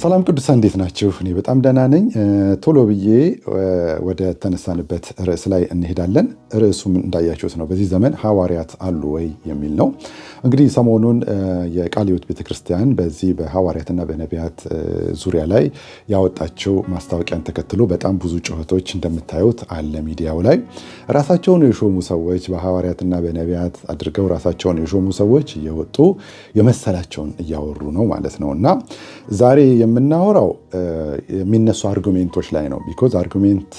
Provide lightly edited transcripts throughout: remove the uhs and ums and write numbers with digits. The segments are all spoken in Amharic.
ሰላም ቅዱሳን እንዴት ናችሁ? እኔ በጣም ደህና ነኝ። ቶሎ ብዬ ወደ ተነሳንበት ርዕስ ላይ እንሄዳለን። ርዕሱም እንዳያችሁት ነው፣ በዚህ ዘመን ሐዋርያት አሉ ወይ የሚል ነው። እንግዲህ ሰሞኑን የቃለ ሕይወት ቤተክርስቲያን በዚህ በሐዋርያትና በነቢያት ዙሪያ ላይ ያወጣቸው ማስታወቂያን ተከትሎ በጣም ብዙ ጩኸቶች እንደምታዩት አለ ሚዲያው ላይ። ራሳቸውን የሾሙ ሰዎች በሐዋርያትና በነቢያት አድርገው ራሳቸውን የሾሙ ሰዎች እየወጡ የመሰላቸውን እያወሩ ነው ማለት ነው። እና ዛሬ የምናወራው የሚነሱ አርጉሜንቶች ላይ ነው። ቢኮዝ አርጉሜንት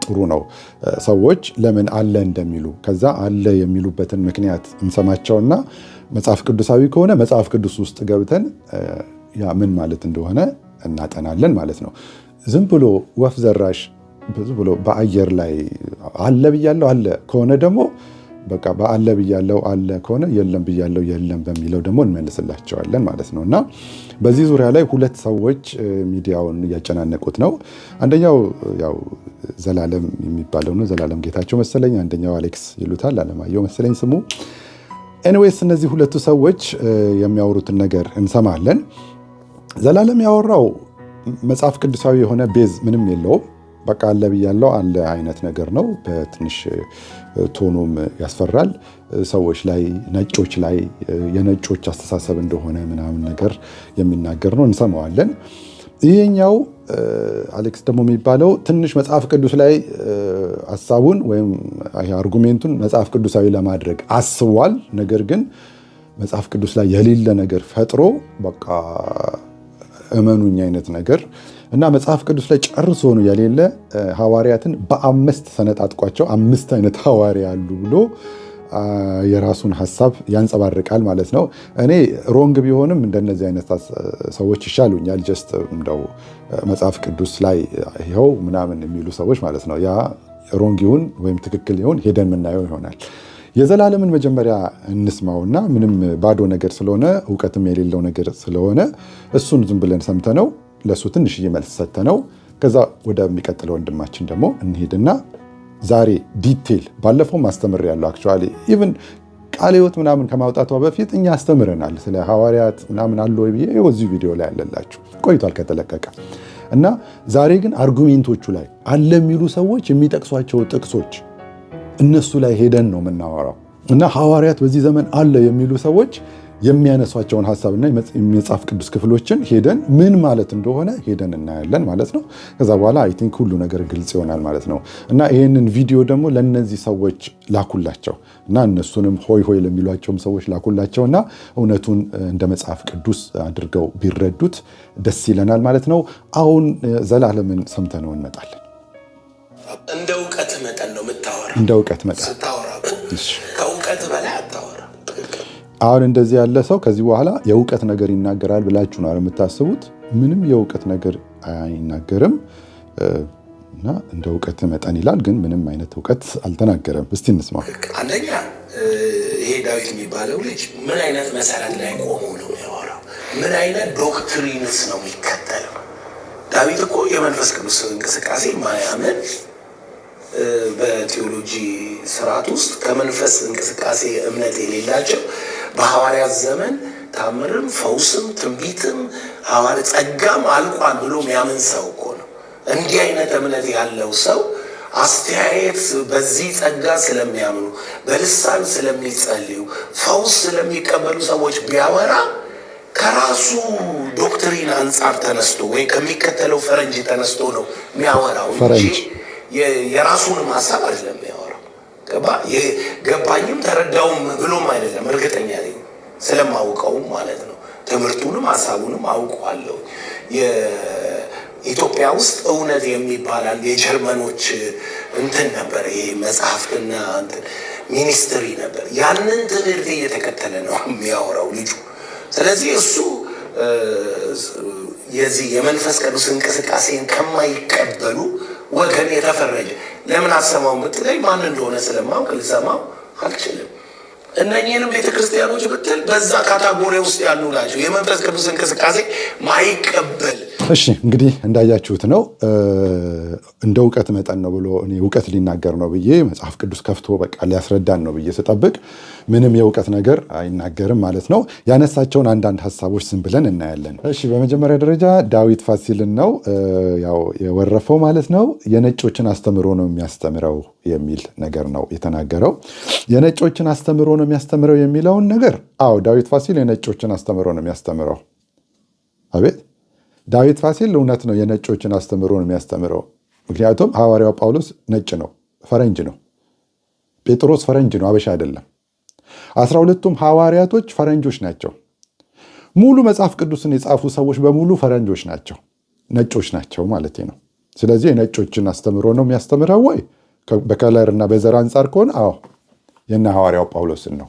ጥሩ ነው። ሰዎች ለምን አለ እንደሚሉ ከዛ አለ የሚሉበትን ምክንያት እንሰማቸውና መጽሐፍ ቅዱሳዊ ከሆነ መጽሐፍ ቅዱስ ውስጥ ገብተን ያ ምን ማለት እንደሆነ እናጠናለን ማለት ነው። ዝም ብሎ ወፍ ዘራሽ ብዙ ብሎ በአየር ላይ አለ ብያለሁ አለ ከሆነ ደግሞ በቃ በአለ ብያለሁ አለ ከሆነ የለም ብያለሁ የለም በሚለው ደግሞ እንመልስላቸዋለን ማለት ነው። እና በዚህ ዙሪያ ላይ ሁለት ሰዎች ሚዲያውን እያጨናነቁት ነው። አንደኛው ያው ዘላለም የሚባለው ነው፣ ዘላለም ጌታቸው መሰለኝ። አንደኛው አሌክስ ይሉታል፣ አለማየሁ መሰለኝ ስሙ። ኤኒዌይስ እነዚህ ሁለቱ ሰዎች የሚያወሩትን ነገር እንሰማለን። ዘላለም ያወራው መጽሐፍ ቅዱሳዊ የሆነ ቤዝ ምንም የለውም። በቃ አለ ብያለሁ አለ አይነት ነገር ነው። በትንሽ ቶኑም ያስፈራል። ሰዎች ላይ ነጮች ላይ የነጮች አስተሳሰብ እንደሆነ ምናምን ነገር የሚናገር ነው፣ እንሰማዋለን። ይሄኛው አሌክስ ደግሞ የሚባለው ትንሽ መጽሐፍ ቅዱስ ላይ ሐሳቡን ወይም አርጉሜንቱን መጽሐፍ ቅዱሳዊ ለማድረግ አስቧል። ነገር ግን መጽሐፍ ቅዱስ ላይ የሌለ ነገር ፈጥሮ በቃ እመኑኝ አይነት ነገር እና መጽሐፍ ቅዱስ ላይ ጨርሶ ነው የሌለ ሐዋርያትን በአምስት ሰነጣጥቋቸው 5 አይነት ሐዋርያ አሉ ብሎ የራሱን ሐሳብ ያንጸባርቃል ማለት ነው። እኔ ሮንግ ቢሆንም እንደነዚህ አይነት ሰዎች ይሻሉኛል። ጀስት እንደው መጽሐፍ ቅዱስ ላይ ይኸው ምናምን የሚሉ ሰዎች ማለት ነው። ያ ሮንግ ይሁን ወይም ትክክል ይሁን ሄደን የምናየው ይሆናል። የዘላለምን መጀመሪያ እንስማውና ምንም ባዶ ነገር ስለሆነ እውቀትም የሌለው ነገር ስለሆነ እሱን ዝም ብለን ሰምተነው ለሱ ትንሽዬ መልስ ሰጥተነው ከዛ ወደሚቀጥለው ወንድማችን ደግሞ እንሄድና ዛሬ ዲቴል ባለፈው ማስተምር ያለው አክቹአሊ ኢቭን ቃለ ሕይወት ምናምን ከማውጣቷ በፊት እኛ አስተምረናል ስለ ሐዋርያት ምናምን አለ ወይ ብዬ እዚህ ቪዲዮ ላይ ያለላችሁ ቆይቷል ከተለቀቀ። እና ዛሬ ግን አርጉሜንቶቹ ላይ አለ የሚሉ ሰዎች የሚጠቅሷቸው ጥቅሶች እነሱ ላይ ሄደን ነው የምናወራው። እና ሐዋርያት በዚህ ዘመን አለ የሚሉ ሰዎች የሚያነሷቸውን ሐሳብና የመጽሐፍ ቅዱስ ክፍሎችን ሄደን ምን ማለት እንደሆነ ሄደን እናያለን ማለት ነው። ከዛ በኋላ አይ ቲንክ ሁሉ ነገር ግልጽ ይሆናል ማለት ነው። እና ይህንን ቪዲዮ ደግሞ ለነዚህ ሰዎች ላኩላቸው እና እነሱንም ሆይ ሆይ ለሚሏቸውም ሰዎች ላኩላቸውና እውነቱን እንደ መጽሐፍ ቅዱስ አድርገው ቢረዱት ደስ ይለናል ማለት ነው። አሁን ዘላለምን ሰምተነው እንመጣለን። እንደ እውቀት መጠን ነው የምታወራው። እንደ እውቀት መጠን ስታወራ ከእውቀት በላይ አታወራ። አሁን እንደዚህ ያለ ሰው ከዚህ በኋላ የእውቀት ነገር ይናገራል ብላችሁ ነው የምታስቡት። ምንም የእውቀት ነገር አይናገርም እና እንደ እውቀት መጠን ይላል፣ ግን ምንም አይነት እውቀት አልተናገረም። እስቲ እንስማ። አንደኛ ይሄ ዳዊት የሚባለው ልጅ ምን አይነት መሰረት ላይ ቆሞ ነው የሚያወራው? ምን አይነት ዶክትሪንስ ነው የሚከተለው? ዳዊት እኮ የመንፈስ ቅዱስ እንቅስቃሴ ማያምን በቴዎሎጂ ስርዓት ውስጥ ከመንፈስ እንቅስቃሴ እምነት የሌላቸው በሐዋርያት ዘመን ታምርም ፈውስም ትንቢትም ሐዋርያ ጸጋም አልቋል ብሎ የሚያምን ሰው እኮ ነው። እንዲህ አይነት እምነት ያለው ሰው አስተያየት በዚህ ጸጋ ስለሚያምኑ በልሳን ስለሚጸልዩ ፈውስ ስለሚቀበሉ ሰዎች ቢያወራ ከራሱ ዶክትሪን አንጻር ተነስቶ ወይ ከሚከተለው ፈረንጅ ተነስቶ ነው የሚያወራው እንጂ የራሱንም ሐሳብ አይደለም የሚያወራው። ገባኝም ተረዳውም ብሎም አይደለም። እርግጠኛ ነኝ ስለማውቀውም ማለት ነው። ትምህርቱንም ሐሳቡንም አውቀዋለሁ። የኢትዮጵያ ውስጥ እውነት የሚባል የጀርመኖች እንትን ነበር፣ ይሄ መጽሐፍትና እንትን ሚኒስትሪ ነበር። ያንን ትምህርት እየተከተለ ነው የሚያወራው ልጁ። ስለዚህ እሱ የዚህ የመንፈስ ቅዱስ እንቅስቃሴን ከማይቀበሉ ወገን የተፈረጀ። ለምን አሰማው ብትለኝ ማን እንደሆነ ስለማውቅ ልሰማው አልችልም። እነኚህንም ቤተክርስቲያኖች ብትል በዛ ካታጎሪ ውስጥ ያሉ ናቸው። የመንፈስ ቅዱስ እንቅስቃሴ ማይቀበል እሺ እንግዲህ እንዳያችሁት ነው እንደ እውቀት መጠን ነው ብሎ እኔ እውቀት ሊናገር ነው ብዬ መጽሐፍ ቅዱስ ከፍቶ በቃ ሊያስረዳን ነው ብዬ ስጠብቅ ምንም የእውቀት ነገር አይናገርም ማለት ነው። ያነሳቸውን አንዳንድ ሀሳቦች ዝም ብለን እናያለን። እሺ በመጀመሪያ ደረጃ ዳዊት ፋሲልን ነው ያው የወረፈው ማለት ነው። የነጮችን አስተምሮ ነው የሚያስተምረው የሚል ነገር ነው የተናገረው። የነጮችን አስተምሮ ነው የሚያስተምረው የሚለውን ነገር አዎ ዳዊት ፋሲል የነጮችን አስተምሮ ነው የሚያስተምረው። አቤት ዳዊት ፋሲል እውነት ነው የነጮችን አስተምሮ ነው የሚያስተምረው። ምክንያቱም ሐዋርያው ጳውሎስ ነጭ ነው፣ ፈረንጅ ነው። ጴጥሮስ ፈረንጅ ነው፣ አበሻ አይደለም። 12ቱም ሐዋርያቶች ፈረንጆች ናቸው። ሙሉ መጽሐፍ ቅዱስን የጻፉ ሰዎች በሙሉ ፈረንጆች ናቸው፣ ነጮች ናቸው ማለት ነው። ስለዚህ የነጮችን አስተምሮ ነው የሚያስተምረው ወይ በከለርና በዘር አንጻር ከሆነ አዎ የነ ሐዋርያው ጳውሎስን ነው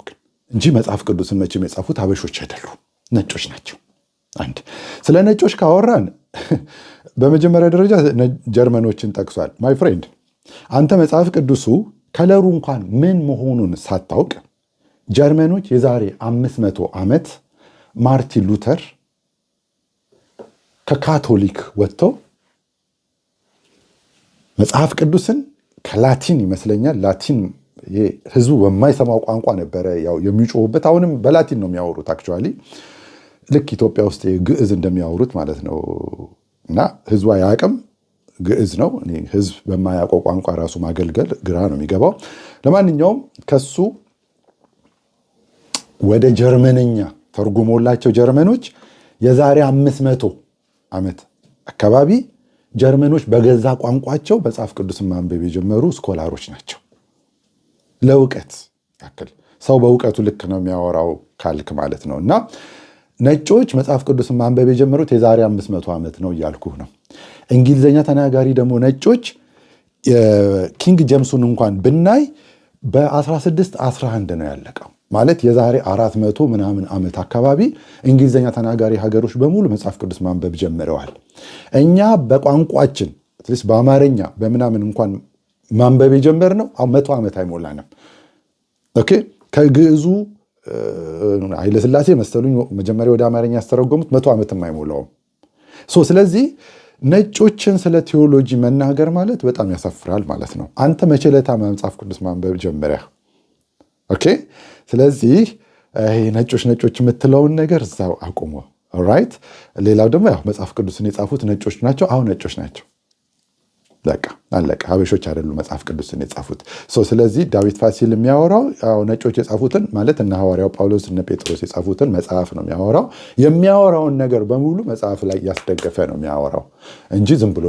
እንጂ መጽሐፍ ቅዱስን መቼም የጻፉት አበሾች አይደሉም፣ ነጮች ናቸው። አንድ ስለ ነጮች ካወራን በመጀመሪያ ደረጃ ጀርመኖችን ጠቅሷል። ማይ ፍሬንድ አንተ መጽሐፍ ቅዱሱ ከለሩ እንኳን ምን መሆኑን ሳታውቅ ጀርመኖች የዛሬ 500 ዓመት ማርቲን ሉተር ከካቶሊክ ወጥተው መጽሐፍ ቅዱስን ከላቲን ይመስለኛል ላቲን ህዝቡ በማይሰማው ቋንቋ ነበረ ያው የሚጮሁበት። አሁንም በላቲን ነው የሚያወሩት አክቹዋሊ ልክ ኢትዮጵያ ውስጥ ግዕዝ እንደሚያወሩት ማለት ነው። እና ህዝቡ አያውቅም፣ ግዕዝ ነው። ህዝብ በማያውቀው ቋንቋ ራሱ ማገልገል ግራ ነው የሚገባው። ለማንኛውም ከሱ ወደ ጀርመንኛ ተርጉሞላቸው ጀርመኖች የዛሬ 500 ዓመት አካባቢ ጀርመኖች በገዛ ቋንቋቸው መጽሐፍ ቅዱስን ማንበብ የጀመሩ ስኮላሮች ናቸው። ለእውቀት ያክል ሰው በእውቀቱ ልክ ነው የሚያወራው ካልክ ማለት ነው። እና ነጮች መጽሐፍ ቅዱስን ማንበብ የጀመሩት የዛሬ 500 ዓመት ነው እያልኩህ ነው። እንግሊዝኛ ተናጋሪ ደግሞ ነጮች ኪንግ ጄምሱን እንኳን ብናይ በ1611 ነው ያለቀው። ማለት የዛሬ 400 ምናምን ዓመት አካባቢ እንግሊዝኛ ተናጋሪ ሀገሮች በሙሉ መጽሐፍ ቅዱስ ማንበብ ጀምረዋል። እኛ በቋንቋችን በአማርኛ በምናምን እንኳን ማንበብ የጀመርነው 100 ዓመት አይሞላንም። ኦኬ ከግዕዙ ኃይለሥላሴ መሰሉኝ መጀመሪያ ወደ አማርኛ ያስተረጎሙት 100 ዓመትም አይሞላውም። ስለዚህ ነጮችን ስለ ቴዎሎጂ መናገር ማለት በጣም ያሳፍራል ማለት ነው። አንተ መቼ ዕለት መጽሐፍ ቅዱስ ማንበብ ጀመረህ? ኦኬ ስለዚህ ነጮች የምትለውን ነገር እዛው አቁሞ ኦልራይት። ሌላው ደግሞ ያው መጽሐፍ ቅዱስን የጻፉት ነጮች ናቸው። አሁን ነጮች ናቸው። በቃ አለቀ። ሀበሾች አይደሉ መጽሐፍ ቅዱስን የጻፉት። ስለዚህ ዳዊት ፋሲል የሚያወራው ነጮች የጻፉትን ማለት እነ ሐዋርያው ጳውሎስ እነ ጴጥሮስ የጻፉትን መጽሐፍ ነው የሚያወራው። የሚያወራውን ነገር በሙሉ መጽሐፍ ላይ ያስደገፈ ነው የሚያወራው እንጂ ዝም ብሎ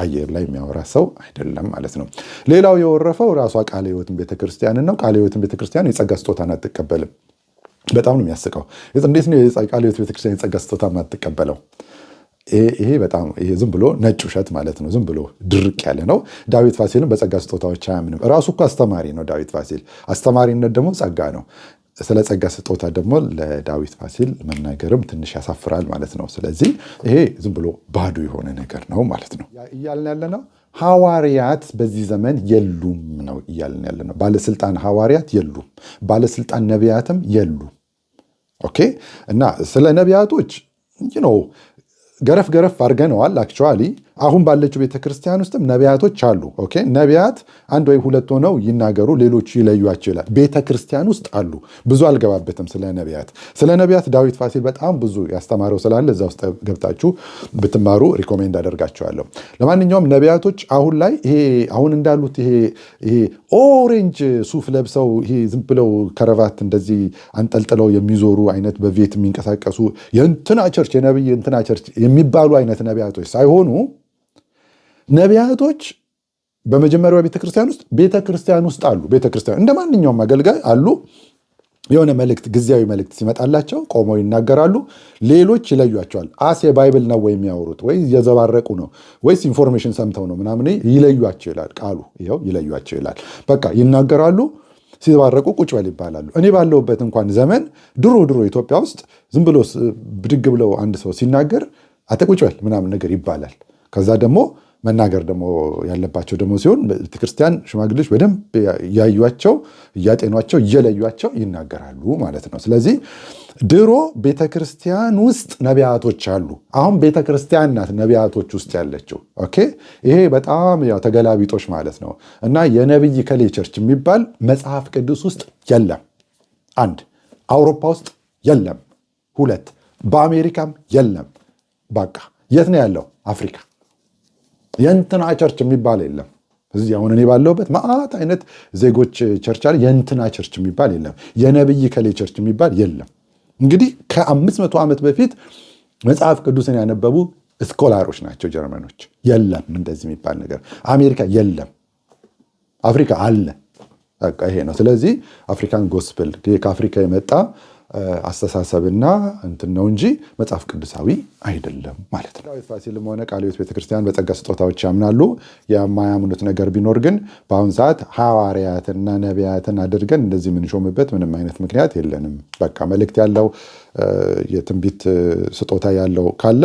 አየር ላይ የሚያወራ ሰው አይደለም ማለት ነው። ሌላው የወረፈው ራሷ ቃለ ሕይወትን ቤተክርስቲያንን ነው። ቃለ ሕይወትን ቤተክርስቲያን የጸጋ ስጦታን አትቀበልም። በጣም ነው የሚያስቀው። እንዴት ነው ቃለ ሕይወት ቤተክርስቲያን የጸጋ ስጦታ አትቀበለው? ይሄ በጣም ይሄ ዝም ብሎ ነጭ ውሸት ማለት ነው። ዝም ብሎ ድርቅ ያለ ነው። ዳዊት ፋሲልም በጸጋ ስጦታዎች አያምንም። ራሱ እኮ አስተማሪ ነው ዳዊት ፋሲል። አስተማሪነት ደግሞ ጸጋ ነው። ስለ ጸጋ ስጦታ ደግሞ ለዳዊት ፋሲል መናገርም ትንሽ ያሳፍራል ማለት ነው። ስለዚህ ይሄ ዝም ብሎ ባዶ የሆነ ነገር ነው ማለት ነው። እያልን ያለ ነው ሐዋርያት በዚህ ዘመን የሉም ነው እያልን ያለ ነው። ባለስልጣን ሐዋርያት የሉም፣ ባለስልጣን ነቢያትም የሉም። ኦኬ እና ስለ ነቢያቶች ነው ገረፍ አድርገነዋል። አክቹዋሊ አሁን ባለችው ቤተክርስቲያን ውስጥም ነቢያቶች አሉ። ኦኬ ነቢያት አንድ ወይ ሁለት ሆነው ይናገሩ፣ ሌሎቹ ይለዩአቸው ይላል። ቤተክርስቲያን ውስጥ አሉ። ብዙ አልገባበትም ስለ ነቢያት ዳዊት ፋሲል በጣም ብዙ ያስተማረው ስላለ እዛ ውስጥ ገብታችሁ ብትማሩ ሪኮሜንድ አደርጋቸዋለሁ። ለማንኛውም ነቢያቶች አሁን ላይ አሁን እንዳሉት ይሄ ኦሬንጅ ሱፍ ለብሰው ይሄ ዝም ብለው ከረቫት እንደዚህ አንጠልጥለው የሚዞሩ አይነት በቤት የሚንቀሳቀሱ የእንትና ቸርች የነብይ እንትና ቸርች የሚባሉ አይነት ነቢያቶች ሳይሆኑ ነቢያቶች በመጀመሪያው ቤተክርስቲያን ውስጥ አሉ። ቤተክርስቲያን እንደ ማንኛውም አገልጋይ አሉ። የሆነ መልእክት ጊዜያዊ መልእክት ሲመጣላቸው ቆመው ይናገራሉ። ሌሎች ይለዩቸዋል። የባይብል ነው ወይ የሚያወሩት ወይ እየዘባረቁ ነው ወይስ ኢንፎርሜሽን ሰምተው ነው ምናምን ይለዩቸው ይላል ቃሉ። ይኸው ይለዩቸው ይላል። በቃ ይናገራሉ። ሲዘባረቁ ቁጭ በል ይባላሉ። እኔ ባለሁበት እንኳን ዘመን ድሮ ኢትዮጵያ ውስጥ ዝም ብሎ ብድግ ብለው አንድ ሰው ሲናገር አተ ቁጭ በል ምናምን ነገር ይባላል። ከዛ ደግሞ መናገር ደግሞ ያለባቸው ደግሞ ሲሆን ቤተክርስቲያን ሽማግሌዎች በደንብ እያዩቸው እያጤኗቸው እየለዩቸው ይናገራሉ ማለት ነው። ስለዚህ ድሮ ቤተክርስቲያን ውስጥ ነቢያቶች አሉ። አሁን ቤተክርስቲያን ናት ነቢያቶች ውስጥ ያለችው። ኦኬ ይሄ በጣም ያው ተገላቢጦች ማለት ነው። እና የነብይ ከሌ ቸርች የሚባል መጽሐፍ ቅዱስ ውስጥ የለም። 1 አውሮፓ ውስጥ የለም። 2 በአሜሪካም የለም። በቃ የት ነው ያለው? አፍሪካ። የእንትና ቸርች የሚባል የለም። እዚህ አሁን እኔ ባለሁበት ማአት አይነት ዜጎች ቸርች አለ። የእንትና ቸርች የሚባል የለም። የነብይ ከሌ ቸርች የሚባል የለም። እንግዲህ ከ500 ዓመት በፊት መጽሐፍ ቅዱስን ያነበቡ ስኮላሮች ናቸው ጀርመኖች። የለም እንደዚህ የሚባል ነገር። አሜሪካ የለም። አፍሪካ አለ። በቃ ይሄ ነው። ስለዚህ አፍሪካን ጎስፕል ከአፍሪካ የመጣ አስተሳሰብና እንትን ነው እንጂ መጽሐፍ ቅዱሳዊ አይደለም ማለት ነው። ዳዊት ፋሲልም ሆነ ቃለ ሕይወት ቤተክርስቲያን በጸጋ ስጦታዎች ያምናሉ። የማያምኑት ነገር ቢኖር ግን በአሁን ሰዓት ሐዋርያትና ነቢያትን አድርገን እንደዚህ የምንሾምበት ምንም አይነት ምክንያት የለንም። በቃ መልእክት ያለው የትንቢት ስጦታ ያለው ካለ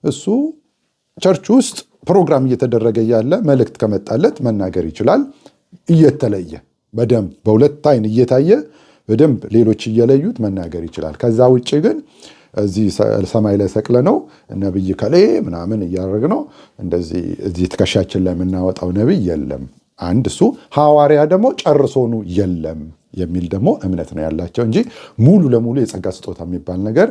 እሱ ቸርች ውስጥ ፕሮግራም እየተደረገ ያለ መልእክት ከመጣለት መናገር ይችላል። እየተለየ በደንብ በሁለት አይን እየታየ በደንብ ሌሎች እየለዩት መናገር ይችላል። ከዛ ውጭ ግን እዚህ ሰማይ ላይ ሰቅለ ነው ነብይ ከሌ ምናምን እያደረግ ነው እንደዚህ እዚህ ትከሻችን ላይ የምናወጣው ነብይ የለም። አንድ እሱ ሐዋርያ ደግሞ ጨርሶኑ የለም የሚል ደግሞ እምነት ነው ያላቸው እንጂ ሙሉ ለሙሉ የጸጋ ስጦታ የሚባል ነገር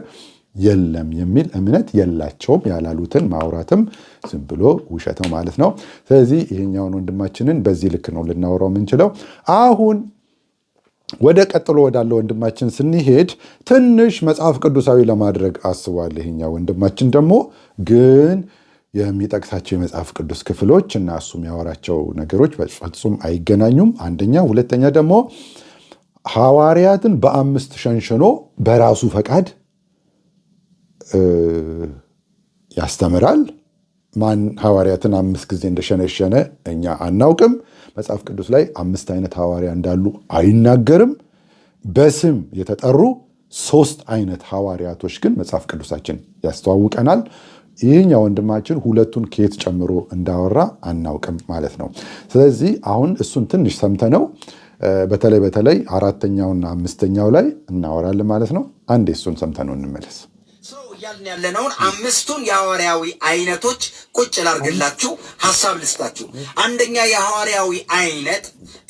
የለም የሚል እምነት የላቸውም። ያላሉትን ማውራትም ዝም ብሎ ውሸት ነው ማለት ነው። ስለዚህ ይሄኛውን ወንድማችንን በዚህ ልክ ነው ልናወራው የምንችለው። አሁን ወደ ቀጥሎ ወዳለው ወንድማችን ስንሄድ ትንሽ መጽሐፍ ቅዱሳዊ ለማድረግ አስቧል። ይሄኛው ወንድማችን ደግሞ ግን የሚጠቅሳቸው የመጽሐፍ ቅዱስ ክፍሎች እና እሱ የሚያወራቸው ነገሮች በፍጹም አይገናኙም። አንደኛ። ሁለተኛ ደግሞ ሐዋርያትን በ5 ሸንሽኖ በራሱ ፈቃድ ያስተምራል። ማን ሐዋርያትን 5 ጊዜ እንደሸነሸነ እኛ አናውቅም። መጽሐፍ ቅዱስ ላይ 5 አይነት ሐዋርያ እንዳሉ አይናገርም። በስም የተጠሩ 3 አይነት ሐዋርያቶች ግን መጽሐፍ ቅዱሳችን ያስተዋውቀናል። ይህኛው ወንድማችን ሁለቱን ከየት ጨምሮ እንዳወራ አናውቅም ማለት ነው። ስለዚህ አሁን እሱን ትንሽ ሰምተነው በተለይ 4ኛውና 5ኛው ላይ እናወራለን ማለት ነው። አንዴ እሱን ሰምተነው እንመለስ። እያልን ያለነውን 5ቱን የሐዋርያዊ አይነቶች ቁጭ ላርግላችሁ፣ ሐሳብ ልስጣችሁ። አንደኛ የሐዋርያዊ አይነት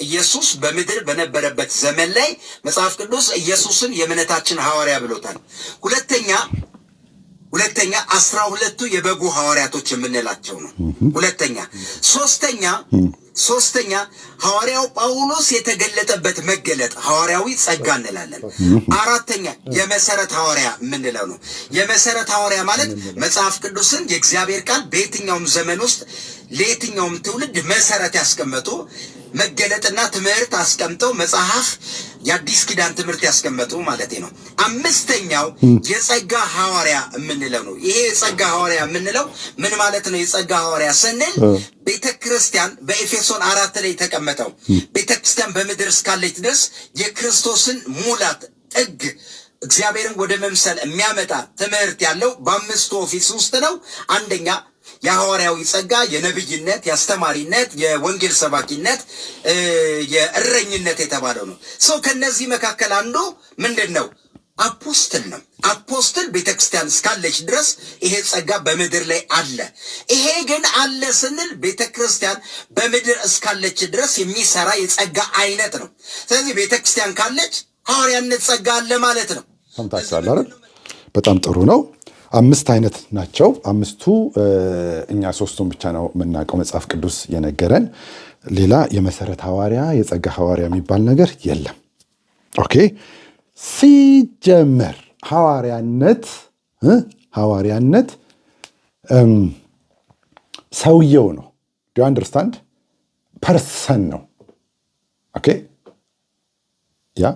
ኢየሱስ በምድር በነበረበት ዘመን ላይ መጽሐፍ ቅዱስ ኢየሱስን የእምነታችን ሐዋርያ ብሎታል። ሁለተኛ 12ቱ የበጉ ሐዋርያቶች የምንላቸው ነው። ሶስተኛ ሐዋርያው ጳውሎስ የተገለጠበት መገለጥ ሐዋርያዊ ጸጋ እንላለን። 4ኛ የመሰረት ሐዋርያ የምንለው ነው። የመሰረት ሐዋርያ ማለት መጽሐፍ ቅዱስን የእግዚአብሔር ቃል በየትኛውም ዘመን ውስጥ ለየትኛውም ትውልድ መሰረት ያስቀመጡ መገለጥና ትምህርት አስቀምጠው መጽሐፍ የአዲስ ኪዳን ትምህርት ያስቀመጡ ማለት ነው። 5ኛው የጸጋ ሐዋርያ የምንለው ነው። ይሄ የጸጋ ሐዋርያ የምንለው ምን ማለት ነው? የጸጋ ሐዋርያ ስንል ቤተክርስቲያን በኤፌሶን 4 ላይ የተቀመጠው ቤተክርስቲያን በምድር እስካለች ድረስ የክርስቶስን ሙላት ጥግ እግዚአብሔርን ወደ መምሰል የሚያመጣ ትምህርት ያለው በ5ቱ ኦፊስ ውስጥ ነው። አንደኛ የሐዋርያዊ ጸጋ የነብይነት፣ የአስተማሪነት፣ የወንጌል ሰባኪነት፣ የእረኝነት የተባለው ነው። ሰው ከነዚህ መካከል አንዱ ምንድን ነው? አፖስትል ነው። አፖስትል ቤተክርስቲያን እስካለች ድረስ ይሄ ጸጋ በምድር ላይ አለ። ይሄ ግን አለ ስንል ቤተክርስቲያን በምድር እስካለች ድረስ የሚሰራ የጸጋ አይነት ነው። ስለዚህ ቤተክርስቲያን ካለች ሐዋርያነት ጸጋ አለ ማለት ነው። ሰምታችኋል አይደል? በጣም ጥሩ ነው። 5 አይነት ናቸው። 5ቱ እኛ 3ቱን ብቻ ነው የምናውቀው መጽሐፍ ቅዱስ የነገረን። ሌላ የመሰረት ሐዋርያ የጸጋ ሐዋርያ የሚባል ነገር የለም። ኦኬ። ሲጀመር ሐዋርያነት ሰውየው ነው። ዱ አንደርስታንድ? ፐርሰን ነው። ኦኬ። ያ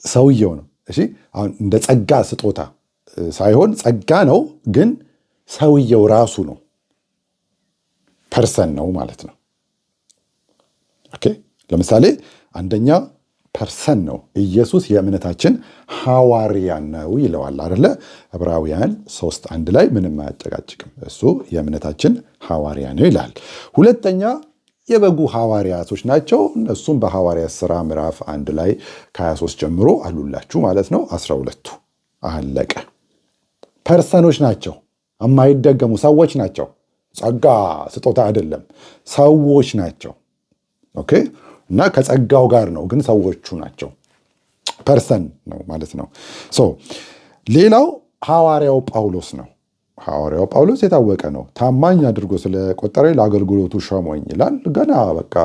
ሰውየው ነው። እሺ። አሁን እንደ ጸጋ ስጦታ ሳይሆን ጸጋ ነው፣ ግን ሰውየው ራሱ ነው። ፐርሰን ነው ማለት ነው። ኦኬ። ለምሳሌ አንደኛ ፐርሰን ነው። ኢየሱስ የእምነታችን ሐዋርያ ነው ይለዋል አይደለ? ዕብራውያን 3:1 ላይ ምንም አያጨቃጭቅም። እሱ የእምነታችን ሐዋርያ ነው ይላል። ሁለተኛ የበጉ ሐዋርያቶች ናቸው። እነሱም በሐዋርያት ሥራ ምዕራፍ 1 ላይ ከ23 ጀምሮ አሉላችሁ ማለት ነው። 12ቱ አለቀ። ፐርሰኖች ናቸው፣ የማይደገሙ ሰዎች ናቸው። ጸጋ ስጦታ አይደለም፣ ሰዎች ናቸው። ኦኬ። እና ከጸጋው ጋር ነው፣ ግን ሰዎቹ ናቸው። ፐርሰን ነው ማለት ነው። ሌላው ሐዋርያው ጳውሎስ ነው። ሐዋርያው ጳውሎስ የታወቀ ነው። ታማኝ አድርጎ ስለቆጠረ ለአገልግሎቱ ሾመኝ ይላል። ገና በቃ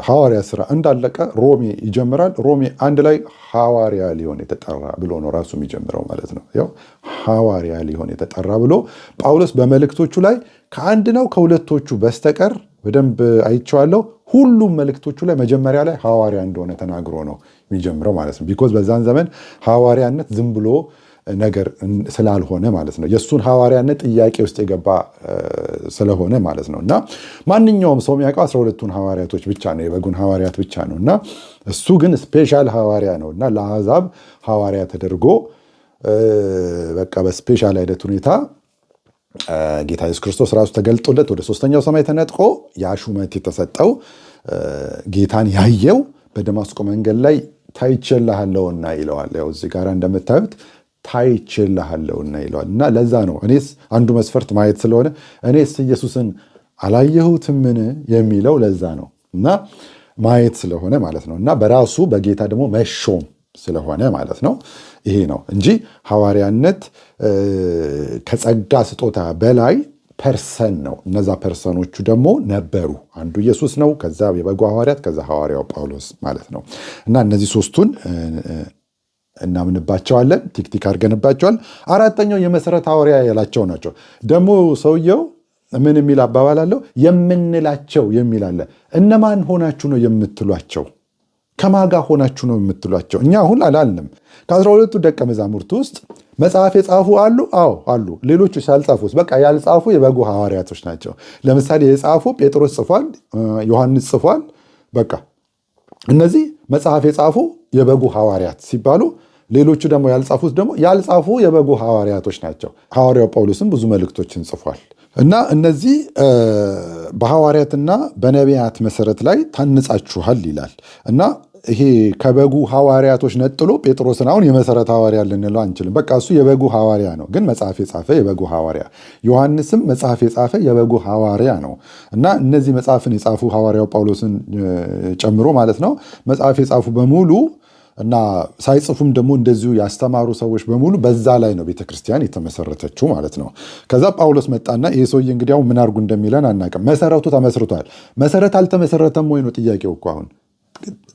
ሐዋርያ ሥራ እንዳለቀ ሮሜ ይጀምራል። ሮሜ 1 ላይ ሐዋርያ ሊሆን የተጠራ ብሎ ነው ራሱ የሚጀምረው ማለት ነው። ያው ሐዋርያ ሊሆን የተጠራ ብሎ ጳውሎስ በመልእክቶቹ ላይ ከአንድ ነው ከሁለቶቹ በስተቀር በደንብ አይቼዋለሁ። ሁሉም መልእክቶቹ ላይ መጀመሪያ ላይ ሐዋርያ እንደሆነ ተናግሮ ነው የሚጀምረው ማለት ነው። ቢኮዝ በዛን ዘመን ሐዋርያነት ዝም ብሎ ነገር ስላልሆነ ማለት ነው። የእሱን ሐዋርያነት ጥያቄ ውስጥ የገባ ስለሆነ ማለት ነው። እና ማንኛውም ሰው የሚያውቀው 12ቱን ሐዋርያቶች ብቻ ነው፣ የበጉን ሐዋርያት ብቻ ነው። እና እሱ ግን ስፔሻል ሐዋርያ ነው እና ለአሕዛብ ሐዋርያ ተደርጎ በቃ በስፔሻል አይነት ሁኔታ ጌታ ኢየሱስ ክርስቶስ ራሱ ተገልጦለት ወደ 3ኛው ሰማይ ተነጥቆ ያ ሹመት የተሰጠው ጌታን ያየው በደማስቆ መንገድ ላይ ታይቼልሃለሁና ይለዋል። ያው እዚህ ጋር እንደምታዩት ታይቼልሃለሁና ይለዋል። እና ለዛ ነው እኔስ አንዱ መስፈርት ማየት ስለሆነ እኔስ ኢየሱስን አላየሁትምን የሚለው ለዛ ነው። እና ማየት ስለሆነ ማለት ነው። እና በራሱ በጌታ ደግሞ መሾም ስለሆነ ማለት ነው። ይሄ ነው እንጂ ሐዋርያነት ከጸጋ ስጦታ በላይ ፐርሰን ነው። እነዛ ፐርሰኖቹ ደግሞ ነበሩ። አንዱ ኢየሱስ ነው፣ ከዛ የበጉ ሐዋርያት፣ ከዛ ሐዋርያው ጳውሎስ ማለት ነው። እና እነዚህ ሶስቱን እናምንባቸዋለን፣ ቲክቲክ አድርገንባቸዋል። አራተኛው የመሰረት ሐዋርያ ያላቸው ናቸው። ደግሞ ሰውየው ምን የሚል አባባል አለው? የምንላቸው የሚል አለ። እነማን ሆናችሁ ነው የምትሏቸው? ከማጋ ሆናችሁ ነው የምትሏቸው? እኛ አሁን አላልንም። ከ12ቱ ደቀ መዛሙርት ውስጥ መጽሐፍ የጻፉ አሉ። አዎ አሉ። ሌሎቹ ያልጻፉት በቃ ያልጻፉ የበጉ ሐዋርያቶች ናቸው። ለምሳሌ የጻፉ ጴጥሮስ ጽፏል፣ ዮሐንስ ጽፏል። በቃ እነዚህ መጽሐፍ የጻፉ የበጉ ሐዋርያት ሲባሉ፣ ሌሎቹ ደግሞ ያልጻፉት ደግሞ ያልጻፉ የበጉ ሐዋርያቶች ናቸው። ሐዋርያው ጳውሎስም ብዙ መልእክቶችን ጽፏል። እና እነዚህ በሐዋርያትና በነቢያት መሰረት ላይ ታንጻችኋል ይላል። እና ይሄ ከበጉ ሐዋርያቶች ነጥሎ ጴጥሮስን አሁን የመሰረት ሐዋርያ ልንለው አንችልም። በቃ እሱ የበጉ ሐዋርያ ነው፣ ግን መጽሐፍ የጻፈ የበጉ ሐዋርያ። ዮሐንስም መጽሐፍ የጻፈ የበጉ ሐዋርያ ነው። እና እነዚህ መጽሐፍን የጻፉ ሐዋርያው ጳውሎስን ጨምሮ ማለት ነው መጽሐፍ የጻፉ በሙሉ እና ሳይጽፉም ደግሞ እንደዚሁ ያስተማሩ ሰዎች በሙሉ በዛ ላይ ነው ቤተክርስቲያን የተመሰረተችው ማለት ነው። ከዛ ጳውሎስ መጣና ይሄ ሰውዬ እንግዲህ አሁን ምን አድርጉ እንደሚለን አናውቅም። መሰረቱ ተመስርቷል። መሰረት አልተመሰረተም ወይ ነው ጥያቄው እኮ አሁን።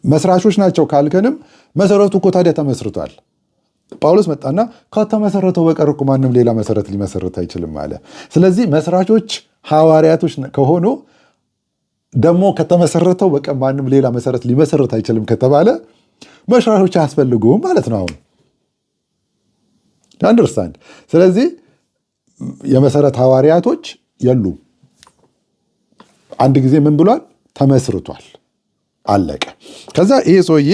መስራቾች ናቸው ካልከንም መሰረቱ እኮ ታዲያ ተመስርቷል። ጳውሎስ መጣና ከተመሰረተው በቀር እኮ ማንም ሌላ መሰረት ሊመሰረት አይችልም አለ። ስለዚህ መስራቾች ሐዋርያቶች ከሆኑ ደግሞ ከተመሰረተው በቀር ማንም ሌላ መሰረት ሊመሰረት አይችልም ከተባለ መስራቾች አያስፈልጉም ማለት ነው። አሁን አንደርስታንድ። ስለዚህ የመሰረት ሐዋርያቶች የሉም። አንድ ጊዜ ምን ብሏል? ተመስርቷል። አለቀ። ከዛ ይሄ ሰውዬ